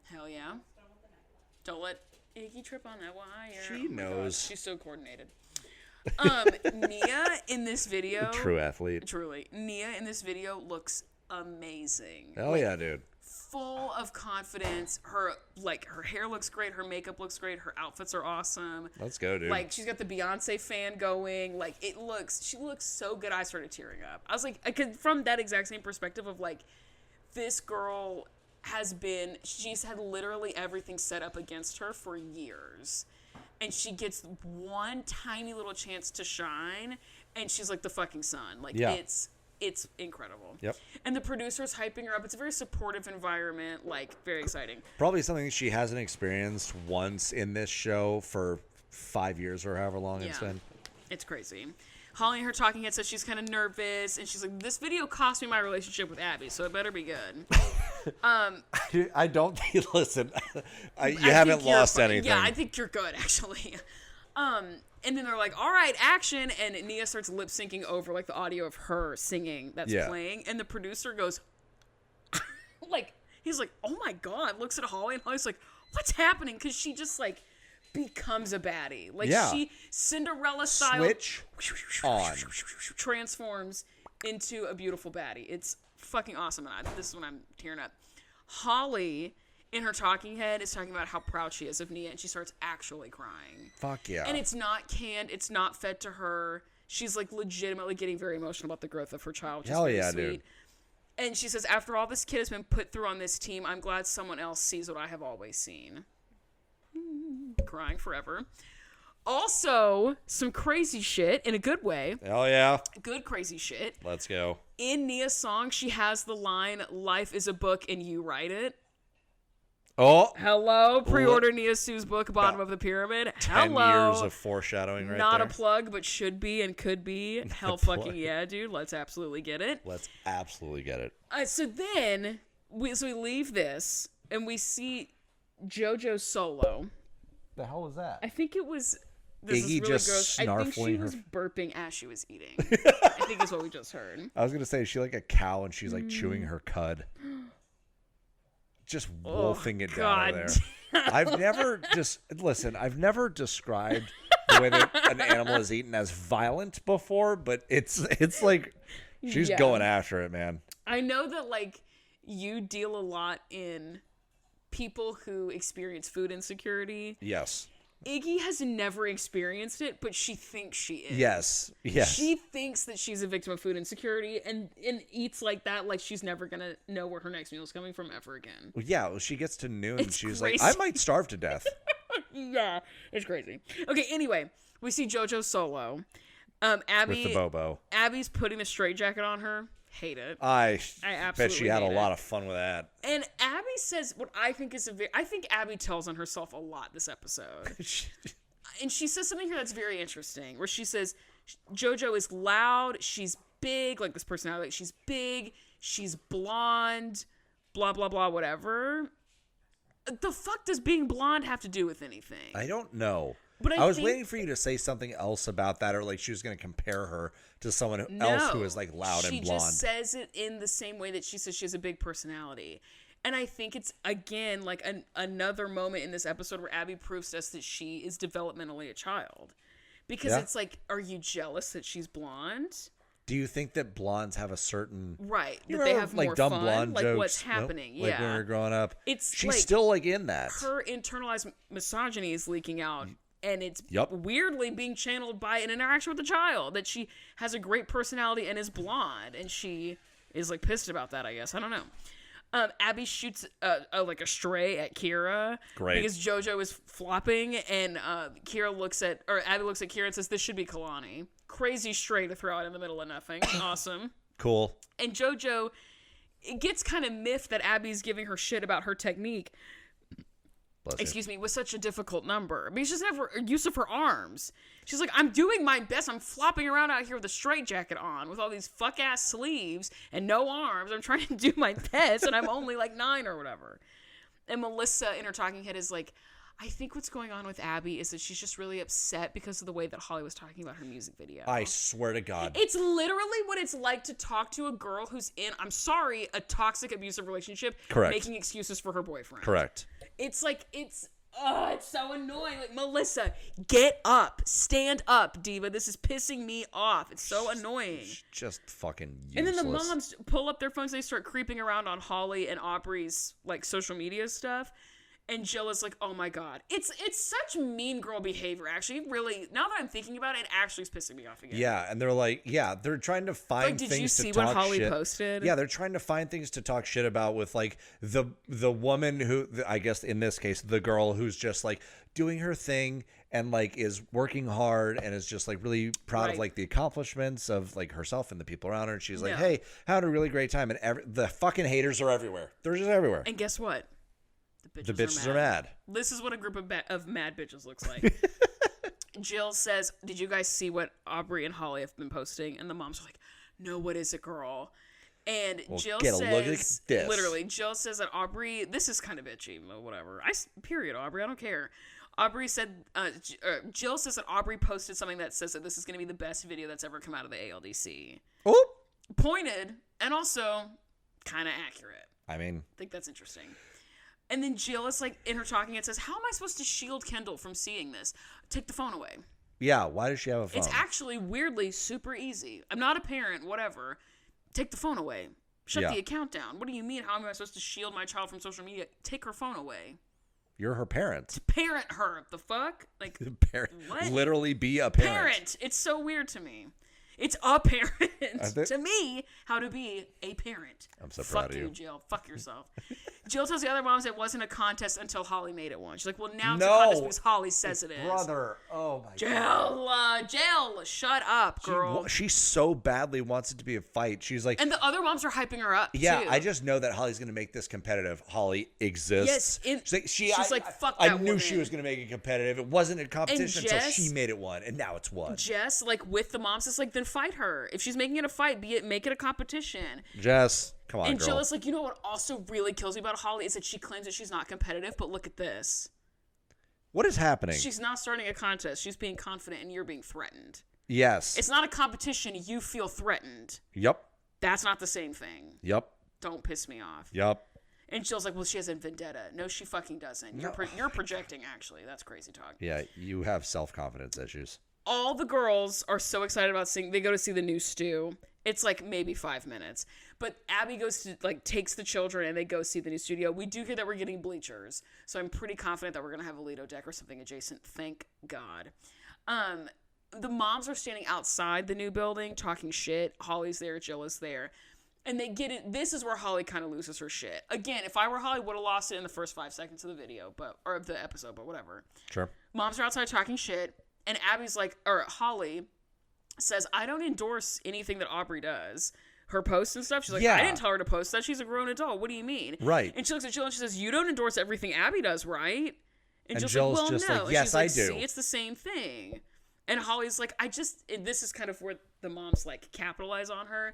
Hell yeah. Don't let Iggy trip on that wire. She knows. God, she's so coordinated. Nia in this video. True athlete. Truly. Nia in this video looks amazing. Hell yeah, dude. Full of confidence. Her hair looks great. Her makeup looks great. Her outfits are awesome. Let's go, dude. Like, she's got the Beyonce fan going. Like, she looks so good. I started tearing up. I was like, from that exact same perspective of like, this girl she's had literally everything set up against her for years. And she gets one tiny little chance to shine, and she's like the fucking sun. Like, it's incredible. Yep. And the producer's hyping her up. It's a very supportive environment, like, very exciting. Probably something she hasn't experienced once in this show for 5 years or however long it's been. It's crazy. Holly and her talking head says she's kind of nervous, and she's like, this video cost me my relationship with Abby, so it better be good. I don't think, listen, you haven't lost anything. Yeah, I think you're good, actually. And then they're like, all right, action. And Nia starts lip syncing over like the audio of her singing that's playing. And the producer goes, he's like, oh my God, looks at Holly. And Holly's like, what's happening? Because she just like becomes a baddie. Like she Cinderella style. Switch on. Transforms into a beautiful baddie. It's fucking awesome. And this is when I'm tearing up. Holly, in her talking head, is talking about how proud she is of Nia, and she starts actually crying. Fuck yeah. And it's not canned. It's not fed to her. She's, like, legitimately getting very emotional about the growth of her child, which is very sweet. Dude. And she says, after all this kid has been put through on this team, I'm glad someone else sees what I have always seen. Crying forever. Also, some crazy shit in a good way. Hell yeah. Good crazy shit. Let's go. In Nia's song, she has the line, life is a book and you write it. Oh. Hello. Pre-order Nia Sue's book, Bottom of the Pyramid. 10 years of foreshadowing right Not there. a plug, but should be and could be. Hell fucking yeah, dude. Let's absolutely get it. Let's absolutely get it. So then, we leave this, and we see JoJo's solo. The hell was that? I think it was... This Iggy is really just gross. I think she snarfling was her... burping as she was eating. I think is what we just heard. I was going to say, is she like a cow and she's like chewing her cud? Just wolfing it down over there. I've never described the way that an animal is eaten as violent before, but it's like she's going after it, man. I know that like you deal a lot in people who experience food insecurity. Yes. Iggy has never experienced it, but she thinks she is. Yes. Yes. She thinks that she's a victim of food insecurity and eats like that, like she's never going to know where her next meal is coming from ever again. Yeah, well, she gets to noon and she's crazy. like, I might starve to death. Yeah, it's crazy. Okay, anyway, we see JoJo solo. Abby, With the Bobo. Abby's putting a straitjacket on her. Hate it. I absolutely bet she had a hate lot it. of fun with that. And Abby says what I think is I think Abby tells on herself a lot this episode. And she says something here that's very interesting, where she says JoJo is loud, she's big, like this personality, like she's big, she's blonde, blah, blah, blah, whatever. The fuck does being blonde have to do with anything? I don't know. But I was waiting for you to say something else about that, or like she was going to compare her to someone else who is like loud and blonde. She just says it in the same way that she says she has a big personality. And I think it's, again, like another moment in this episode where Abby proves to us that she is developmentally a child. Because it's like, are you jealous that she's blonde? Do you think that blondes have a certain... Right. You that they have like more dumb fun? blonde like jokes? what's happening. Like when we were growing up. She's like, still like in that. Her internalized misogyny is leaking out. And it's weirdly being channeled by an interaction with a child. That she has a great personality and is blonde. And she is like pissed about that, I guess. I don't know. Abby shoots like a stray at Kira. Great. Because JoJo is flopping. And Abby looks at Kira and says, this should be Kalani. Crazy stray to throw out in the middle of nothing. Awesome. Cool. And JoJo gets kind of miffed that Abby's giving her shit about her technique. With such a difficult number. Because she doesn't have use of her arms. She's like, I'm doing my best. I'm flopping around out here with a straitjacket on with all these fuck-ass sleeves and no arms. I'm trying to do my best, and I'm only like 9 or whatever. And Melissa, in her talking head, is like, I think what's going on with Abby is that she's just really upset because of the way that Holly was talking about her music video. I swear to God. It's literally what it's like to talk to a girl who's in, I'm sorry, a toxic, abusive relationship. Correct. Making excuses for her boyfriend. Correct. It's like, it's so annoying. Like, Melissa, get up. Stand up, diva. This is pissing me off. It's so annoying. Just fucking useless. And then the moms pull up their phones. They start creeping around on Holly and Aubrey's, like, social media stuff. And Jill is like, oh my God. It's such mean girl behavior, actually. Really, now that I'm thinking about it, it actually is pissing me off again. Yeah, and they're like, they're trying to find things to talk shit. Did you see what Holly posted? Yeah, they're trying to find things to talk shit about with, like, the woman who, I guess in this case, the girl who's just, like, doing her thing and, like, is working hard and is just, like, really proud of, like, the accomplishments of, like, herself and the people around her. And she's like, hey, had a really great time. And the fucking haters are everywhere. They're just everywhere. And guess what? The bitches are mad. This is what a group of mad bitches looks like. Jill says, did you guys see what Aubrey and Holly have been posting? And the moms are like, no, what is it, girl? And Jill says, look at this. Literally, Jill says that Aubrey, this is kind of bitchy, but whatever. Period, Aubrey, I don't care. Aubrey said, Jill says that Aubrey posted something that says that this is going to be the best video that's ever come out of the ALDC. Oh! Pointed, and also kind of accurate. I think that's interesting. And then Jill is like, in her talking, it says, how am I supposed to shield Kendall from seeing this? Take the phone away. Yeah, why does she have a phone? It's actually weirdly super easy. I'm not a parent, whatever. Take the phone away. Shut the account down. What do you mean? How am I supposed to shield my child from social media? Take her phone away. You're her parent. Parent her. The fuck? Like, parent. What? Literally be a parent. It's so weird to me. It's a parent. To me, how to be a parent. I'm so proud of you. Fuck you, Jill. Fuck yourself. Jill tells the other moms it wasn't a contest until Holly made it one. She's like, well, now it's a contest because Holly says it is. Brother. Oh, my God. Jill, shut up, girl. She so badly wants it to be a fight. She's like... And the other moms are hyping her up, too. I just know that Holly's going to make this competitive. Holly exists. Yes. She's like, fuck that woman. I knew she was going to make it competitive. It wasn't a competition until she made it one. And now it's one. Jess, like, with the moms, is like, then fight her. If she's making it a fight, make it a competition. Jess, come on, and girl. Jill is like, you know what also really kills me about Holly is that she claims that she's not competitive, but look at this. What is happening? She's not starting a contest. She's being confident and you're being threatened. Yes. It's not a competition. You feel threatened. Yep. That's not the same thing. Yep. Don't piss me off. Yep. And Jill's like, well, she has a vendetta. No, she fucking doesn't. You're projecting, actually. That's crazy talk. Yeah, you have self-confidence issues. All the girls are so excited about they go to see the new stew. It's like maybe 5 minutes. But Abby goes to, like, takes the children and they go see the new studio. We do hear that we're getting bleachers. So I'm pretty confident that we're going to have a Lido deck or something adjacent. Thank God. The moms are standing outside the new building talking shit. Holly's there. Jill is there. And they get it. This is where Holly kind of loses her shit. Again, if I were Holly, would have lost it in the first 5 seconds of the video, or of the episode, but whatever. Sure. Moms are outside talking shit. And Abby's like, or Holly says, I don't endorse anything that Aubrey does. Her posts and stuff. She's like, I didn't tell her to post that. She's a grown adult. What do you mean? Right. And she looks at Jill and she says, you don't endorse everything Abby does, right? And Jill's like, well, just no. like, yes, and I she's like, do. See, it's the same thing. And Holly's like, and this is kind of where the moms like capitalize on her.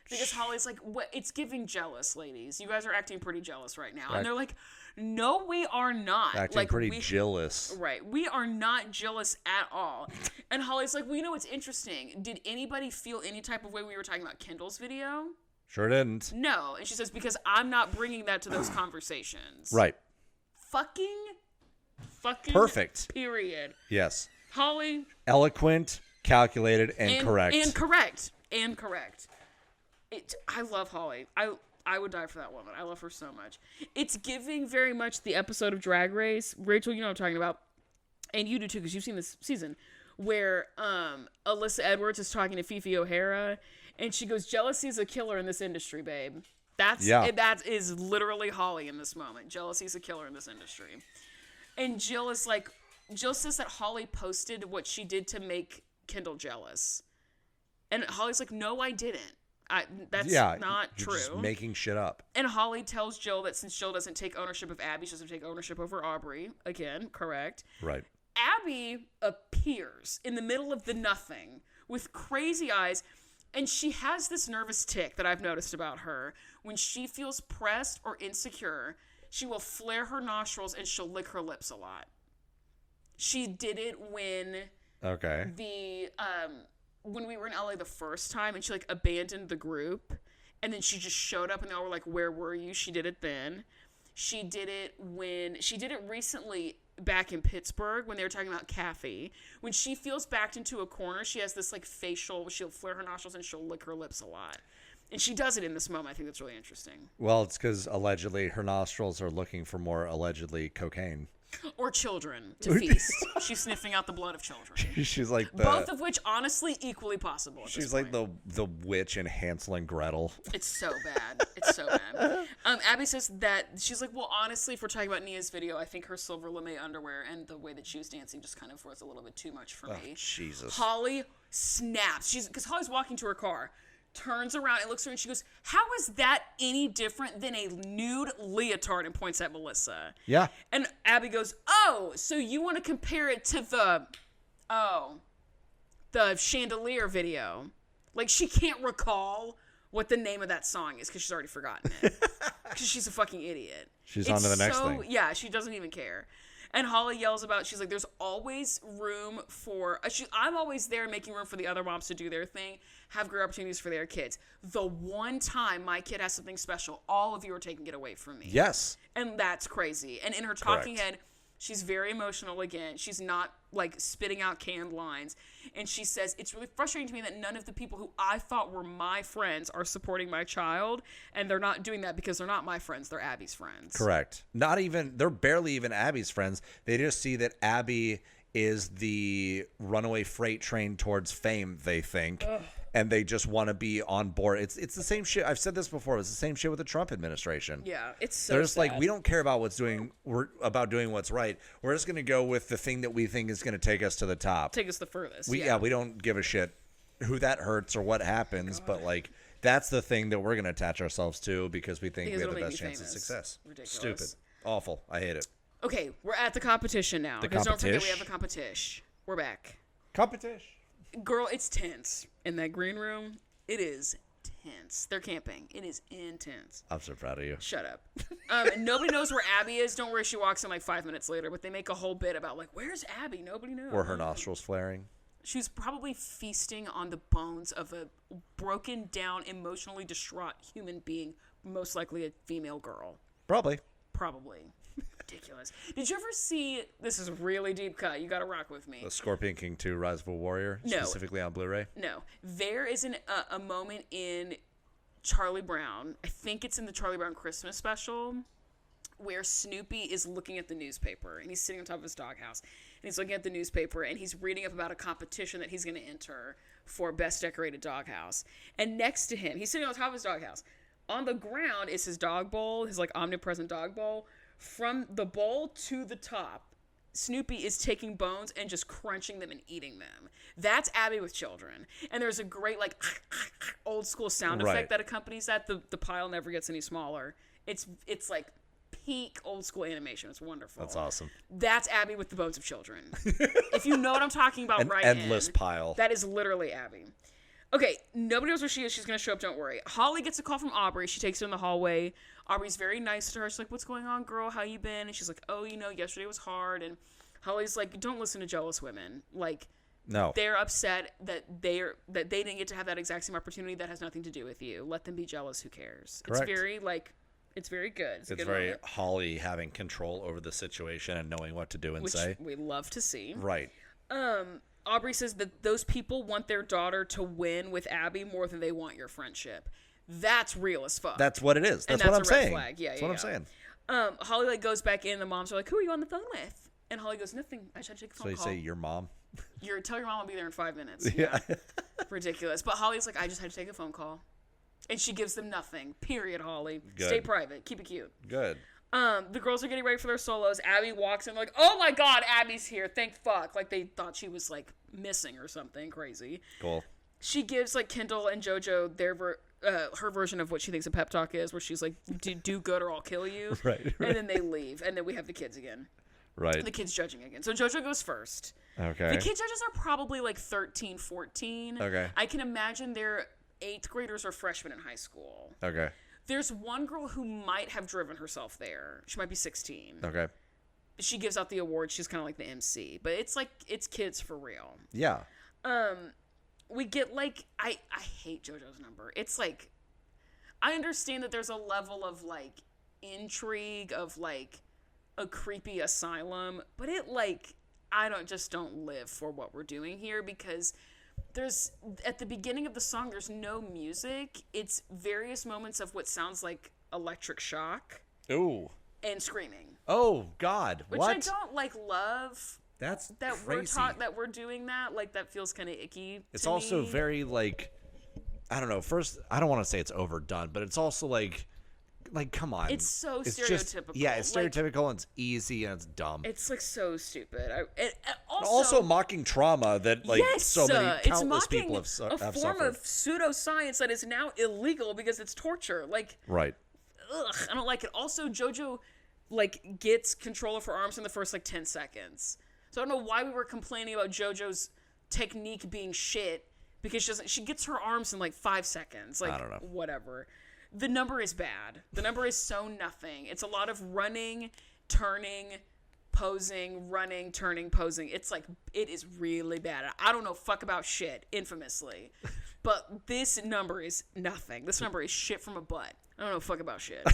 Because Holly's like, what? It's giving jealous, ladies. You guys are acting pretty jealous right now. And they're like, no, we are not. Acting like, pretty jealous. Right. We are not jealous at all. And Holly's like, well, you know what's interesting? Did anybody feel any type of way when we were talking about Kendall's video? Sure didn't. No. And she says, because I'm not bringing that to those conversations. Right. Fucking perfect. Period. Yes. Holly. Eloquent, calculated, and correct. And correct. I love Holly. I would die for that woman. I love her so much. It's giving very much the episode of Drag Race. Rachel, you know what I'm talking about. And you do too, because you've seen this season. Where Alyssa Edwards is talking to Fifi O'Hara. And she goes, jealousy is a killer in this industry, babe. That is literally Holly in this moment. Jealousy is a killer in this industry. And Jill says that Holly posted what she did to make Kendall jealous. And Holly's like, no, I didn't. That's not true. Just making shit up. And Holly tells Jill that since Jill doesn't take ownership of Abby, she doesn't take ownership over Aubrey. Again, correct. Right. Abby appears in the middle of the nothing with crazy eyes, and she has this nervous tick that I've noticed about her. When she feels pressed or insecure, she will flare her nostrils and she'll lick her lips a lot. She did it when when we were in LA the first time and she like abandoned the group and then she just showed up and they all were like, where were you? She did it then. She did it recently back in Pittsburgh when they were talking about Kathy. When she feels backed into a corner, she has this like she'll flare her nostrils and she'll lick her lips a lot. And she does it in this moment. I think that's really interesting. Well, it's because allegedly her nostrils are looking for more allegedly cocaine. Or children to feast. She's sniffing out the blood of children. She's like both of which honestly equally possible. She's like the witch in Hansel and Gretel. It's so bad. It's so bad. Abby says that she's like, well, honestly, if we're talking about Nia's video, I think her silver lame underwear and the way that she was dancing just kind of was a little bit too much for me. Jesus. Holly snaps. Because Holly's walking to her car. Turns around and looks at her and she goes, how is that any different than a nude leotard? And points at Melissa. Yeah. And Abby goes, oh, so you want to compare it to the chandelier video. Like she can't recall what the name of that song is because she's already forgotten it. Because she's a fucking idiot. She's on to the next thing. Yeah, she doesn't even care. And Holly yells about, she's like, there's always room for, I'm always there making room for the other moms to do their thing, have great opportunities for their kids. The one time my kid has something special, all of you are taking it away from me. Yes. And that's crazy. And in her talking head, she's very emotional again. She's not like spitting out canned lines. And she says, it's really frustrating to me that none of the people who I thought were my friends are supporting my child. And they're not doing that because they're not my friends. They're Abby's friends. Correct. They're barely even Abby's friends. They just see that Abby is the runaway freight train towards fame, they think. Ugh. And they just want to be on board. It's the same shit. I've said this before. It's the same shit with the Trump administration. Yeah, it's so They're just sad. like, we don't care about we're about doing what's right. We're just going to go with the thing that we think is going to take us to the top. Take us the furthest. We don't give a shit who that hurts or what happens. But like, that's the thing that we're going to attach ourselves to because we think we have the best chance of success. Ridiculous. Stupid. Awful. I hate it. Okay, we're at the competition now. Because don't forget we have a competition. We're back. Competition. Girl, it's tense in that green room. It is tense. They're camping. It is intense. I'm so proud of you. Shut up. Nobody knows where Abby is. Don't worry, she walks in like 5 minutes later. But they make a whole bit about like, where's Abby? Nobody knows. Or her nostrils flaring. She's probably feasting on the bones of a broken down, emotionally distraught human being, most likely a female girl. Probably. Ridiculous. Did you ever see, this is a really deep cut, you gotta rock with me. The Scorpion King 2 Rise of a Warrior, No. specifically on Blu-ray? No. There is a moment in Charlie Brown, I think it's in the Charlie Brown Christmas special, where Snoopy is looking at the newspaper, and he's sitting on top of his doghouse, and he's looking at the newspaper, and he's reading up about a competition that he's going to enter for Best Decorated Doghouse. And next to him, he's sitting on top of his doghouse. On the ground is his dog bowl, his like omnipresent dog bowl. From the bowl to the top, Snoopy is taking bones and just crunching them and eating them. That's Abby with children. And there's a great like old school sound effect that accompanies that. The pile never gets any smaller. It's like peak old school animation. It's wonderful. That's awesome. That's Abby with the bones of children. If you know what I'm talking about, An right endless pile. That is literally Abby. Okay, nobody knows where she is. She's going to show up. Don't worry. Holly gets a call from Aubrey. She takes her in the hallway. Aubrey's very nice to her. She's like, what's going on, girl? How you been? And she's like, oh, yesterday was hard. And Holly's like, don't listen to jealous women. Like, no. They're upset that they didn't get to have that exact same opportunity. That has nothing to do with you. Let them be jealous. Who cares? Correct. It's very good. It's very Holly having control over the situation and knowing what to do and which say. We love to see. Right. Aubrey says that those people want their daughter to win with Abby more than they want your friendship. That's real as fuck. That's what it is. That's what I'm saying. Flag. Yeah, that's what I'm saying. Holly like goes back in. The moms are like, "Who are you on the phone with?" And Holly goes, "Nothing. I just had to take a phone call." So you say your mom? Tell your mom I'll be there in 5 minutes. Yeah. Ridiculous. But Holly's like, "I just had to take a phone call," and she gives them nothing. Period. Holly, Good. Stay private. Keep it cute. Good. The girls are getting ready for their solos. Abby walks in like, "Oh my God, Abby's here! Thank fuck!" Like they thought she was like missing or something crazy. Cool. She gives like Kendall and JoJo her version of what she thinks a pep talk is, where she's like, do good or I'll kill you. Right. And then they leave, and then we have the kids again. Right. The kids judging again. So JoJo goes first. Okay. The kid judges are probably like 13, 14. Okay. I can imagine they're 8th graders or freshmen in high school. Okay. There's one girl who might have driven herself there. She might be 16. Okay. She gives out the award. She's kind of like the MC. But it's like, it's kids for real. Yeah. We get like, I hate JoJo's number. It's like, I understand that there's a level of like intrigue of like a creepy asylum, but it like, I don't live for what we're doing here, because there's, at the beginning of the song, there's no music. It's various moments of what sounds like electric shock. Ooh. And screaming. Oh God. Which what? I don't like love. That's that crazy. We're doing that. Like that feels kind of icky. It's also me. very like, I don't know. First, I don't want to say it's overdone, but it's also like come on. It's so it's stereotypical. Just, yeah, it's stereotypical and it's easy and it's dumb. It's like so stupid. Also mocking trauma that like so many countless people have a form suffered. of pseudoscience that is now illegal because it's torture. Like, right. Ugh, I don't like it. Also, JoJo like gets control of her arms in the first like 10 seconds. So I don't know why we were complaining about JoJo's technique being shit, because she gets her arms in like 5 seconds. Like, I don't know. Whatever. The number is bad. The number is so nothing. It's a lot of running, turning, posing, running, turning, posing. It's like, it is really bad. I don't know fuck about shit, infamously. But this number is nothing. This number is shit from a butt. I don't know fuck about shit.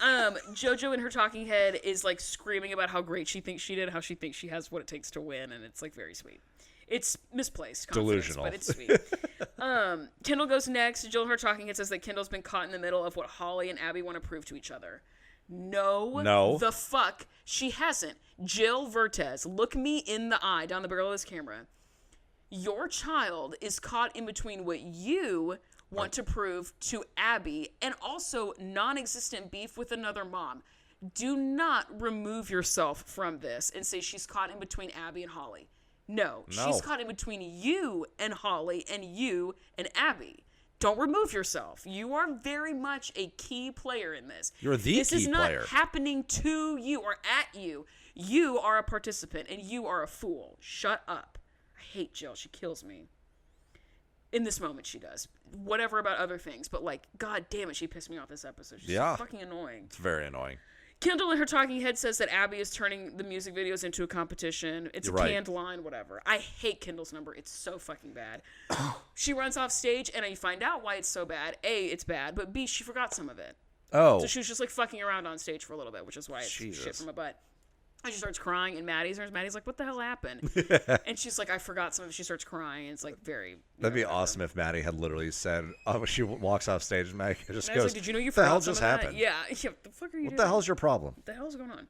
JoJo in her talking head is like screaming about how great she thinks she did, how she thinks she has what it takes to win, and it's like very sweet. It's misplaced delusional, but it's sweet. Kendall goes next. Jill in her talking head says that Kendall's been caught in the middle of what Holly and Abby want to prove to each other. No. The fuck she hasn't. Jill Vertez, look me in the eye down the barrel of this camera. Your child is caught in between what you want to prove to Abby and also non-existent beef with another mom. Do not remove yourself from this and say she's caught in between Abby and Holly. No, she's caught in between you and Holly and you and Abby. Don't remove yourself. You are very much a key player in this. You're the key player. This is not happening to you or at you. You are a participant and you are a fool. Shut up. I hate Jill. She kills me. In this moment, she does. Whatever about other things, but like, god damn it, she pissed me off this episode. She's so fucking annoying. It's very annoying. Kendall in her talking head says that Abby is turning the music videos into a competition. It's a canned line, whatever. I hate Kendall's number. It's so fucking bad. She runs off stage, and you find out why it's so bad. A, it's bad, but B, she forgot some of it. Oh. So she was just like fucking around on stage for a little bit, which is why it's Jesus. shit from a butt. And she starts crying, and Maddie's there. Maddie's like, "What the hell happened?" And she's like, "I forgot something." She starts crying. And it's like very. That'd be awesome if Maddie had literally said, "Oh, she walks off stage and Maddie just And I was goes, like, "Did you know you what the hell forgot just some of that?" happened? Yeah. What the fuck are you doing? What the hell's your problem? What the hell's going on?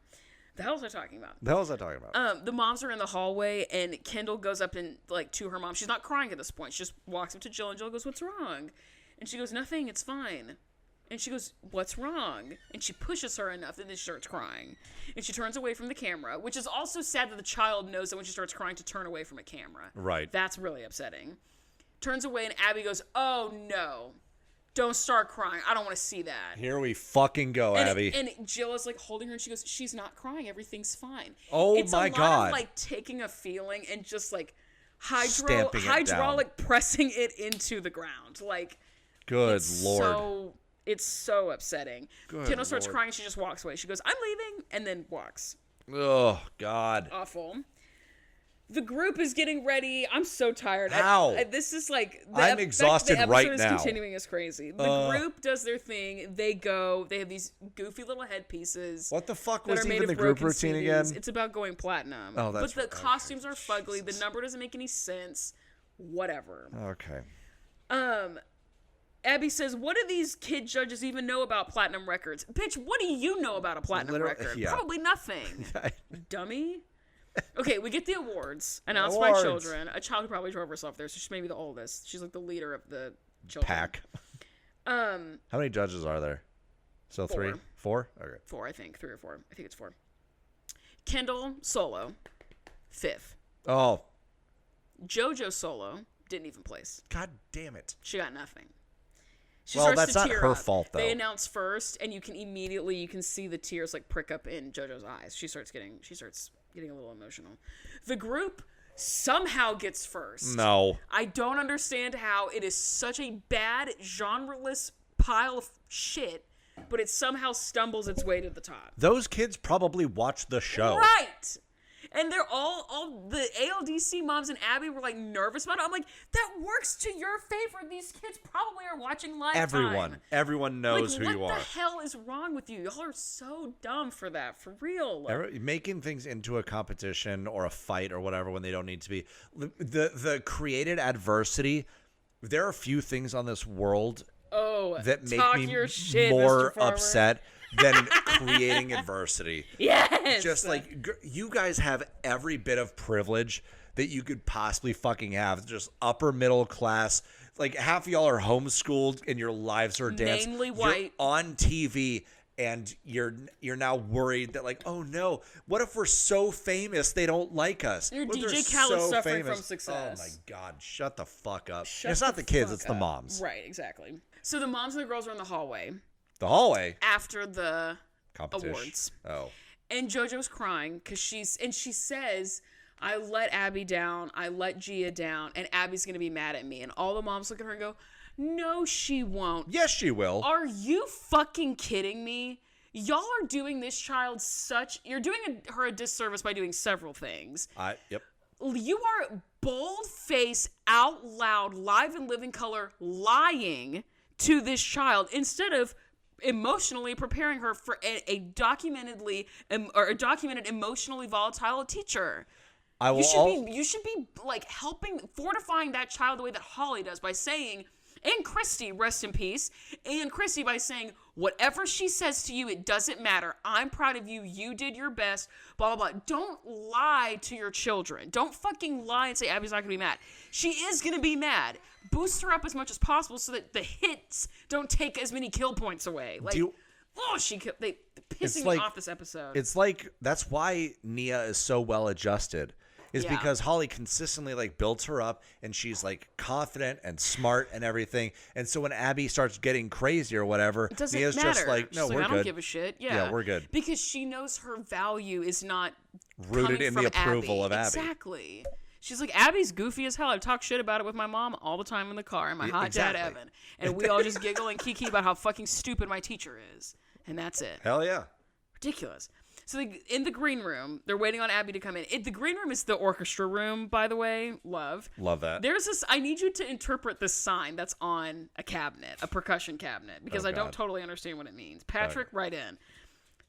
The hell's I talking about? The hell is I talking about? The moms are in the hallway, and Kendall goes up and like to her mom. She's not crying at this point. She just walks up to Jill, and Jill goes, "What's wrong?" And she goes, "Nothing. It's fine." And she goes, "What's wrong?" And she pushes her enough, and then she starts crying. And she turns away from the camera, which is also sad that the child knows that when she starts crying to turn away from a camera. Right. That's really upsetting. Turns away, and Abby goes, "Oh no, don't start crying. I don't want to see that." Here we fucking go, Abby. And Jill is like holding her, and she goes, "She's not crying. Everything's fine." Oh it's my a lot God. Of, like taking a feeling and just like Stamping it down. hydraulic pressing it into the ground. Like, Good Lord. It's so upsetting. Good Kendall starts Lord. crying, and she just walks away. She goes, "I'm leaving," and then walks. Oh, God. Awful. The group is getting ready. I'm so tired. How? This is like I'm exhausted the episode right is now. continuing as crazy. The group does their thing. They go. They have these goofy little headpieces. What the fuck that was are made even of the group broken routine CDs. again? It's about going platinum. Oh, that's But the right. costumes are fugly. The number doesn't make any sense. Whatever. Okay. Abby says, "What do these kid judges even know about platinum records? Bitch, what do you know about a platinum Literally, record? yeah. Probably nothing. Dummy." Okay, we get the awards announced by Awards. children. A child who probably drove herself there, so she's maybe the oldest. She's like the leader of the children. Pack. How many judges are there? So 3? 4? Okay. 4, I think. 3 or 4. I think it's 4. Kendall solo, 5th. Oh, JoJo solo didn't even place. God damn it. She got nothing. She Well, starts that's to not tear her up. fault, though. They announce first, and you can see the tears like prick up in JoJo's eyes. She starts getting a little emotional. The group somehow gets first. No. I don't understand how it is such a bad genreless pile of shit, but it somehow stumbles its way to the top. Those kids probably watch the show. Right. And they're all the ALDC moms and Abby were like nervous about it. I'm like, that works to your favor. These kids probably are watching live time. Everyone knows who you What are. the hell is wrong with you? Y'all are so dumb for that, for real. Making things into a competition or a fight or whatever when they don't need to be. The created adversity. There are few things on this world that make me your shit, more Mr. Farmer. upset than creating adversity. Yes. Just like you guys have every bit of privilege that you could possibly fucking have. Just upper middle class. Like half of y'all are homeschooled and your lives are danced. Mainly You're white. on TV and you're now worried that like, oh no, what if we're so famous they don't like us? Your What if DJ they're Khaled's so suffering famous? from success. Oh my God, shut the fuck up. Shut It's not the kids, fuck it's the up. moms. Right, exactly. So the moms and the girls are in the hallway The hallway after the competition. awards. Oh. And JoJo's crying because she says, "I let Abby down. I let Gia down, and Abby's going to be mad at me." And all the moms look at her and go, "No, she won't." Yes, she will. Are you fucking kidding me? Y'all are doing this child you're doing her a disservice by doing several things. Yep. You are bold-faced, out loud, live and living color lying to this child instead of emotionally preparing her for a documented emotionally volatile teacher. I will You should be like fortifying that child the way that Holly does by saying, and Christy, rest in peace, and Christy by saying, whatever she says to you, it doesn't matter. I'm proud of you. You did your best. Blah, blah, blah. Don't lie to your children. Don't fucking lie and say Abby's not going to be mad. She is going to be mad. Boost her up as much as possible so that the hits don't take as many kill points away. Like, they pissing me off this episode. It's like, that's why Nia is so well adjusted. Is Yeah. because Holly consistently like builds her up and she's like confident and smart and everything. And so when Abby starts getting crazy or whatever, It doesn't Nia's matter. just like, no, She's we're I good. don't give a shit. Yeah, we're good. Because she knows her value is not Rooted coming in from the approval of Abby. Exactly. She's like, Abby's goofy as hell. I talk shit about it with my mom all the time in the car and my hot exactly. dad Evan. And we all just giggle and kiki about how fucking stupid my teacher is. And that's it. Hell yeah. Ridiculous. So in the green room, they're waiting on Abby to come in. The green room is the orchestra room, by the way. Love that. There's this. I need you to interpret this sign that's on a cabinet, a percussion cabinet, because I don't totally understand what it means. Patrick, write in.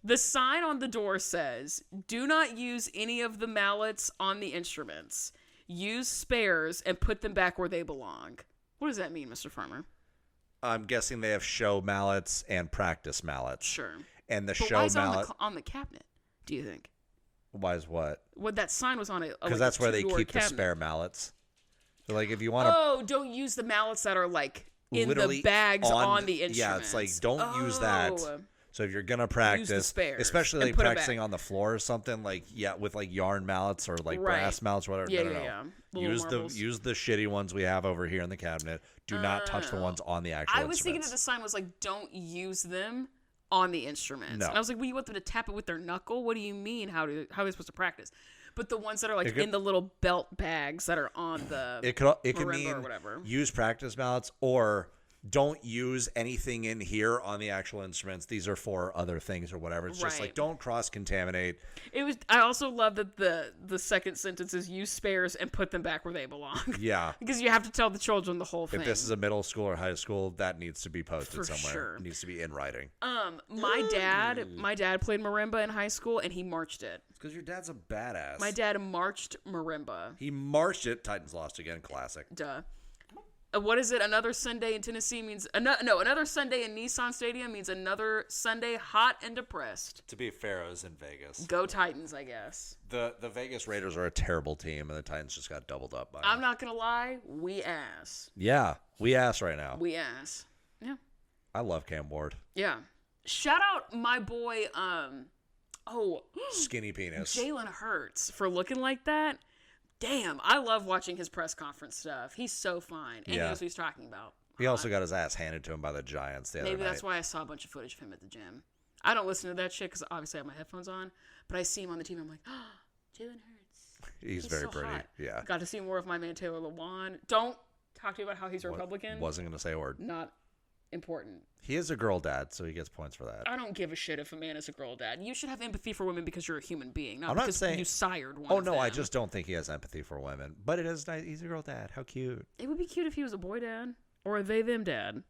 The sign on the door says, "Do not use any of the mallets on the instruments. Use spares and put them back where they belong." What does that mean, Mr. Farmer? I'm guessing they have show mallets and practice mallets. Sure. And the But show why is it mallet on the cabinet, do you think? Why is what? Well, that sign was on it. Because that's where they keep the spare mallets. So, like, if you want to... Oh, don't use the mallets that are, like, in the bags on the instruments. Yeah, it's like, don't use that. So if you're going to practice, especially, like, practicing on the floor or something, like, with, like, yarn mallets or, like, brass mallets or whatever. Yeah. Use the shitty ones we have over here in the cabinet. Do not touch the ones on the actual I was thinking instruments. that the sign was, like, don't use them on the instruments. No. And I was like, well, you want them to tap it with their knuckle? What do you mean? How are they supposed to practice? But the ones that are like in the little belt bags that are on the it could mean or whatever. Use practice mallets or don't use anything in here on the actual instruments. These are for other things or whatever. It's just like don't cross-contaminate. I also love that the second sentence is use spares and put them back where they belong. Yeah. Because you have to tell the children the whole thing. If this is a middle school or high school, that needs to be posted for somewhere. Sure. It needs to be in writing. My dad played marimba in high school and he marched it. It's because your dad's a badass. My dad marched marimba. He marched it. Titans lost again. Classic. Duh. What is it? Another Sunday in Tennessee means another Sunday in Nissan Stadium means another Sunday hot and depressed. To be fair, it was in Vegas. Go Titans, I guess. The Vegas Raiders are a terrible team, and the Titans just got doubled up by them. I'm not gonna lie, we ass. Yeah, we ass right now. We ass. Yeah. I love Cam Ward. Yeah. Shout out my boy. Skinny penis. Jalen Hurts for looking like that. Damn, I love watching his press conference stuff. He's so fine. And he knows what he's talking about. He also got his ass handed to him by the Giants the other night. Maybe that's why I saw a bunch of footage of him at the gym. I don't listen to that shit because obviously I have my headphones on. But I see him on the TV. I'm like, oh, Jalen Hurts. He's very so pretty. Hot. Yeah. Got to see more of my man Taylor Lewan. Don't talk to me about how he's a Republican. Wasn't going to say a word. Not important. He is a girl dad, so he gets points for that. I don't give a shit if a man is a girl dad. You should have empathy for women because you're a human being, not I'm because not saying, you sired one. Oh, of no, them. I just don't think he has empathy for women. But it is nice. He's a girl dad. How cute. It would be cute if he was a boy dad or a they-them dad.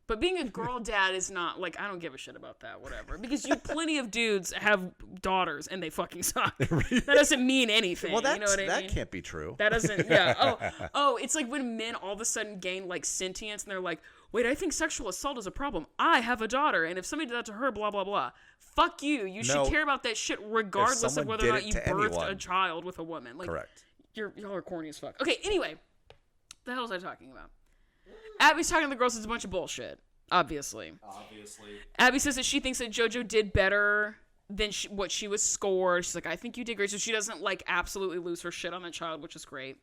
But being a girl dad is not, like, I don't give a shit about that, whatever. Because plenty of dudes have daughters and they fucking suck. That doesn't mean anything. Well, you know what I mean? That can't be true. That doesn't, yeah. Oh, it's like when men all of a sudden gain, like, sentience and they're like, wait, I think sexual assault is a problem. I have a daughter, and if somebody did that to her, blah, blah, blah. Fuck you. You should care about that shit regardless of whether or not you birthed a child with a woman. Like, correct. Y'all are corny as fuck. Okay, anyway. The hell was I talking about? Abby's talking to the girls. It's a bunch of bullshit, obviously. Abby says that she thinks that JoJo did better than what she was scored. She's like, I think you did great. So she doesn't, like, absolutely lose her shit on the child, which is great.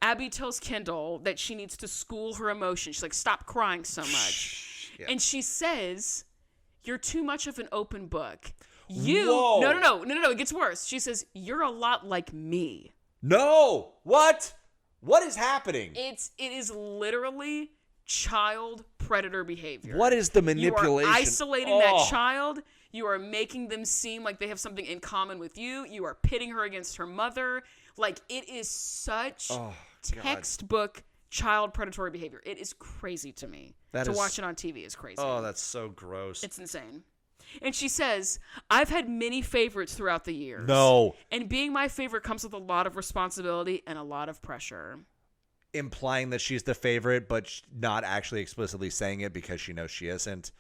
Abby tells Kendall that she needs to school her emotions. She's like, stop crying so much. Yeah. And she says, you're too much of an open book. Whoa. No. It gets worse. She says, you're a lot like me. No. What? What is happening? It is literally child predator behavior. What is the manipulation? You are isolating that child. You are making them seem like they have something in common with you. You are pitting her against her mother. Like, it is such textbook child predatory behavior. It is crazy to me. Watch it on TV is crazy. Oh, that's so gross. It's insane. And she says, I've had many favorites throughout the years. No. And being my favorite comes with a lot of responsibility and a lot of pressure. Implying that she's the favorite, but not actually explicitly saying it because she knows she isn't.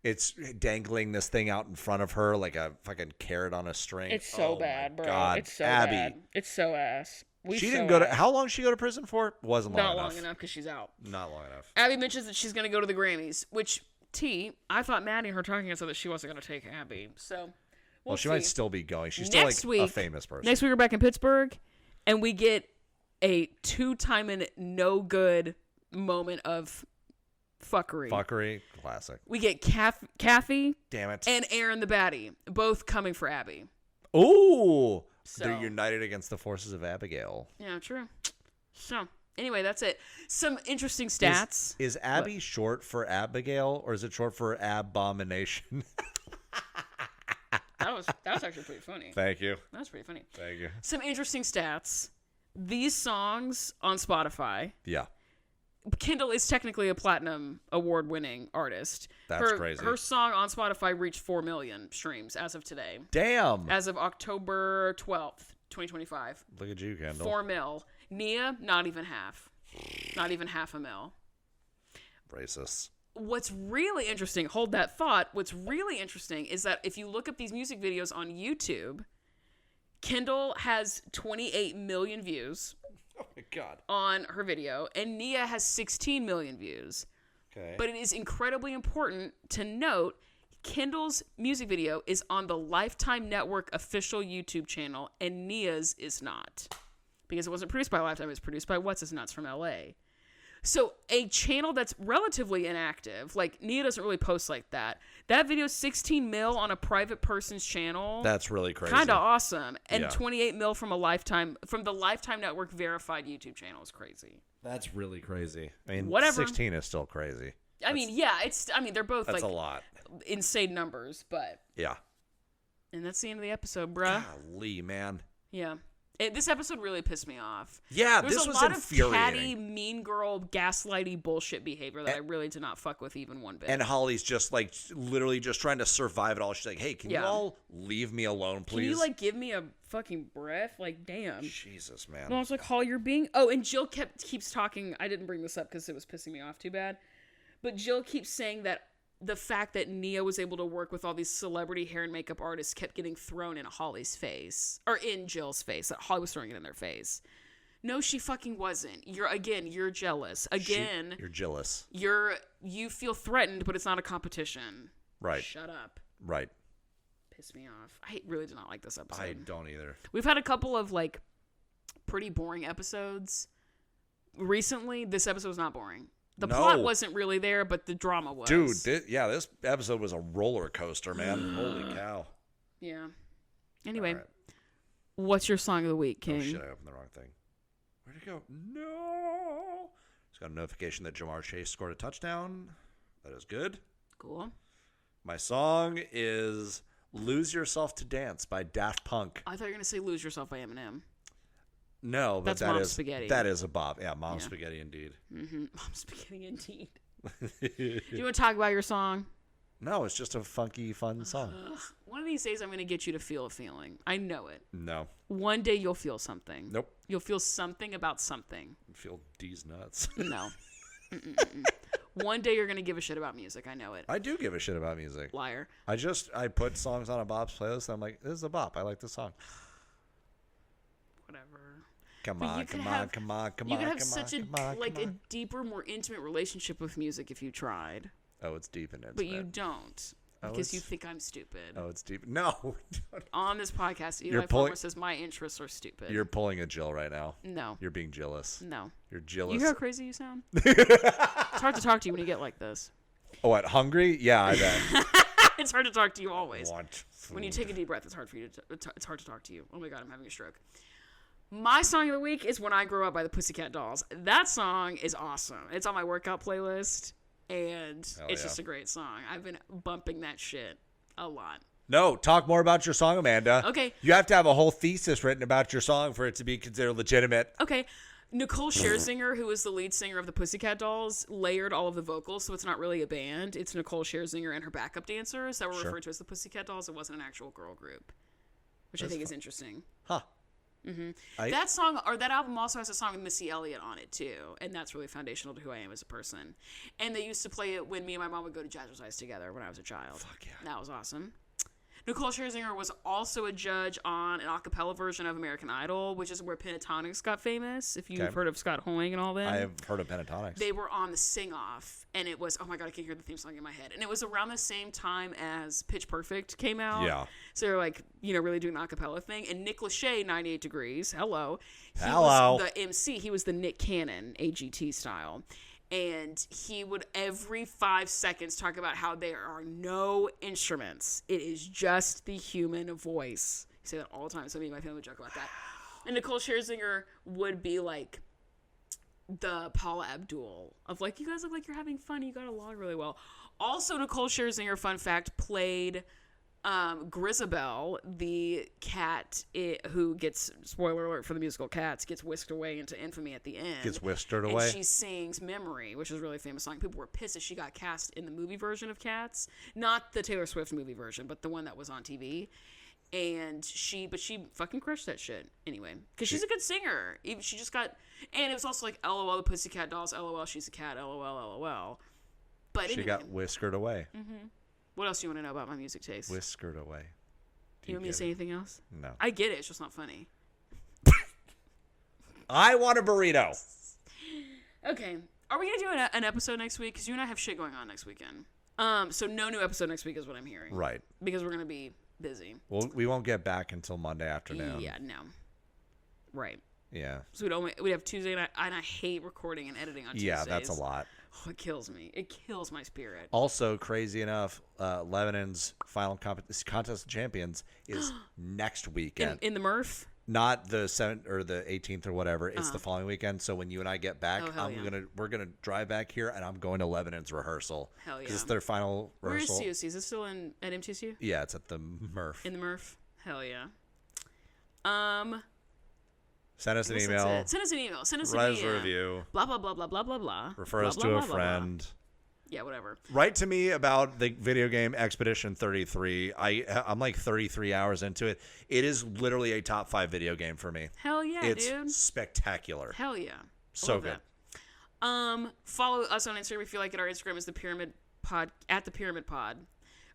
It's dangling this thing out in front of her like a fucking carrot on a string. It's so bad, bro. God. It's so Abby. bad. It's so ass. She didn't go to... How long did she go to prison for? Wasn't long enough. Not long enough because she's out. Not long enough. Abby mentions that she's going to go to the Grammys, which, I thought Maddie and her talking said that she wasn't going to take Abby. So, well, she might still be going. She's next still week, a famous person. Next week we're back in Pittsburgh, and we get a 2-timing no good moment of fuckery. Classic. We get Kathy. Damn it. And Aaron the baddie, both coming for Abby. Ooh. So, they're united against the forces of Abigail. Yeah, true. So, anyway, that's it. Some interesting stats. Is Abby short for Abigail, or is it short for Abomination? That was actually pretty funny. Thank you. That was pretty funny. Thank you. Some interesting stats. These songs on Spotify. Yeah. Kendall is technically a platinum award-winning artist. That's crazy. Her song on Spotify reached 4 million streams as of today. Damn. As of October 12th, 2025. Look at you, Kendall. 4 mil. Nia, not even half. Not even half a mil. Racist. What's really interesting, hold that thought, what's really interesting is that if you look up these music videos on YouTube, Kendall has 28 million views. Oh my God. On her video, and Nia has 16 million views. Okay. But it is incredibly important to note Kendall's music video is on the Lifetime Network official YouTube channel, and Nia's is not. Because it wasn't produced by Lifetime, it was produced by What's His Nuts from LA. So a channel that's relatively inactive, like Nia doesn't really post like that. That video is 16 mil on a private person's channel. That's really crazy. Kind of awesome. And Yeah. 28 mil from the Lifetime Network verified YouTube channel is crazy. That's really crazy. I mean, Whatever. 16 is still crazy. I mean, yeah, they're both That's like a lot. insane numbers, but. Yeah. And that's the end of the episode, bruh. Golly, man. Yeah. This episode really pissed me off. Yeah, There's this a was lot of infuriating. catty, mean girl, gaslighty bullshit behavior that I really did not fuck with even one bit. And Holly's just like literally just trying to survive it all. She's like, hey, can you all leave me alone, please? Can you like give me a fucking breath? Like, damn. Jesus, man. No, I was like, Holly, you're being. Oh, and Jill keeps talking. I didn't bring this up because it was pissing me off too bad. But Jill keeps saying that the fact that Nia was able to work with all these celebrity hair and makeup artists kept getting thrown in Holly's face. Or in Jill's face. That Holly was throwing it in their face. No, she fucking wasn't. You're jealous. Again. You're jealous. You feel threatened, but it's not a competition. Right. Shut up. Right. Piss me off. I really did not like this episode. I don't either. We've had a couple of like pretty boring episodes. Recently, this episode was not boring. The plot wasn't really there, but the drama was. Dude, this episode was a roller coaster, man. Holy cow. Yeah. Anyway, All right. what's your song of the week, King? Oh, shit, I opened the wrong thing. Where'd it go? No. Just got a notification that Jamar Chase scored a touchdown. That is good. Cool. My song is Lose Yourself to Dance by Daft Punk. I thought you were going to say Lose Yourself by Eminem. No, but That's that Mom's is Spaghetti. That is a bop. Yeah, Mom's Spaghetti indeed. Mm-hmm. Mom's Spaghetti indeed. Do you want to talk about your song? No, it's just a funky, fun song. One of these days, I'm going to get you to feel a feeling. I know it. No. One day, you'll feel something. Nope. You'll feel something about something. Feel D's nuts. No. One day, you're going to give a shit about music. I know it. I do give a shit about music. Liar. I put songs on a Bop's playlist, and I'm like, this is a bop. I like this song. Whatever. Come But on. you could have such a a deeper, more intimate relationship with music if you tried. Oh, it's deep and intimate. But you don't. Oh, Because you it's- think I'm stupid. Oh, it's deep. No. On this podcast, You're Eli pulling- Farmer says my interests are stupid. You're pulling a Jill right now. No. You're being jealous. No. You're jealous. You hear how crazy you sound? It's hard to talk to you when you get like this. Oh, what? Hungry? Yeah, I bet. It's hard to talk to you always. Want When you food. take a deep breath, it's hard for you to. It's hard to talk to you. Oh my god, I'm having a stroke. My song of the week is "When I Grow Up" by the Pussycat Dolls. That song is awesome. It's on my workout playlist, and it's yeah. just a great song. I've been bumping that shit a lot. No, talk more about your song, Amanda. Okay. You have to have a whole thesis written about your song for it to be considered legitimate. Okay. Nicole Scherzinger, who is the lead singer of the Pussycat Dolls, layered all of the vocals, so it's not really a band. It's Nicole Scherzinger and her backup dancers that were referred to as the Pussycat Dolls. It wasn't an actual girl group, which I think is interesting. Huh. That song, or that album also has a song with Missy Elliott on it, too. And that's really foundational to who I am as a person. And they used to play it when me and my mom would go to Jazzercise together when I was a child. Fuck yeah. That was awesome. Nicole Scherzinger was also a judge on an a cappella version of American Idol, which is where Pentatonics got famous, if you've heard of Scott Hoying and all that. I have heard of Pentatonics. They were on the sing-off, and it was, oh my god, I can hear the theme song in my head. And it was around the same time as Pitch Perfect came out. Yeah. So they're like, really doing an a cappella thing. And Nick Lachey, 98 Degrees, hello. He Hello. was the MC. He was the Nick Cannon, AGT style. And he would every 5 seconds talk about how there are no instruments. It is just the human voice. You say that all the time, so me and my family would joke about that. And Nicole Scherzinger would be like the Paula Abdul of like, you guys look like you're having fun. You got along really well. Also, Nicole Scherzinger, fun fact, played Grisabelle, the cat who gets, spoiler alert for the musical Cats, gets whisked away into infamy at the end. Gets whiskered and away. She sings Memory, which is a really famous song. People were pissed that she got cast in the movie version of Cats. Not the Taylor Swift movie version, but the one that was on TV. And she fucking crushed that shit anyway. Because she's a good singer. She just got, and it was also like, LOL, the Pussycat Dolls, LOL, she's a cat, LOL, LOL. But she got whiskered away. Mm-hmm. What else do you want to know about my music taste? Whiskered away. Do you want me to say anything else? No. I get it. It's just not funny. I want a burrito. Okay. Are we going to do an episode next week? Because you and I have shit going on next weekend. So no new episode next week is what I'm hearing. Right. Because we're going to be busy. Well, we won't get back until Monday afternoon. Yeah, no. Right. Yeah. So we'd have Tuesday night, and I hate recording and editing on Tuesdays. Yeah, that's a lot. Oh, it kills me. It kills my spirit. Also, crazy enough, Lebanon's final contest of champions is next weekend. In the Murph? Not the 7th or the 18th or whatever. It's the following weekend. So when you and I get back, we're gonna drive back here, and I'm going to Lebanon's rehearsal. Hell yeah! Because it's their final rehearsal. Where is COC? Is it still at MTSU? Yeah, it's at the Murph. In the Murph. Hell yeah. Send us an email. Send us an email. Send us an Write us email. a review. Blah blah blah blah blah blah blah. Refer blah, us blah, to blah, a blah, friend. Blah. Yeah, whatever. Write to me about the video game Expedition 33. I'm like 33 hours into it. It is literally a top 5 video game for me. Hell yeah, it's dude. Spectacular. Hell yeah. So good. That. Follow us on Instagram if you like it. Our Instagram is the Pyramid Pod at the Pyramid Pod.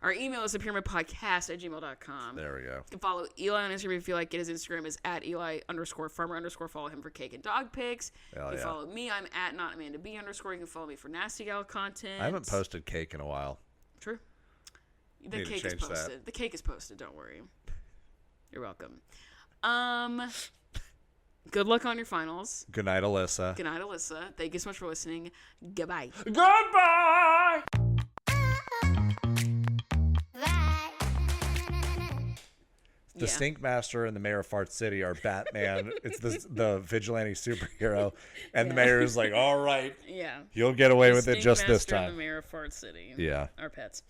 Our email is thepyramidpodcast@gmail.com. There we go. You can follow Eli on Instagram if you like it. His Instagram is at Eli_farmer_. Follow him for cake and dog pics. Hell you yeah. follow me. I'm at NotAmandaB_. You can follow me for Nasty Gal content. I haven't posted cake in a while. True. The Need to cake is change posted. that. The cake is posted. Don't worry. You're welcome. Good luck on your finals. Good night, Alyssa. Good night, Alyssa. Thank you so much for listening. Goodbye. Goodbye! The Stink Master and the Mayor of Fart City are Batman. It's the vigilante superhero. And the mayor is like, all right, Yeah. you'll get away with it Stink just this Master and time. the Mayor of Fart City. Yeah. Our pets.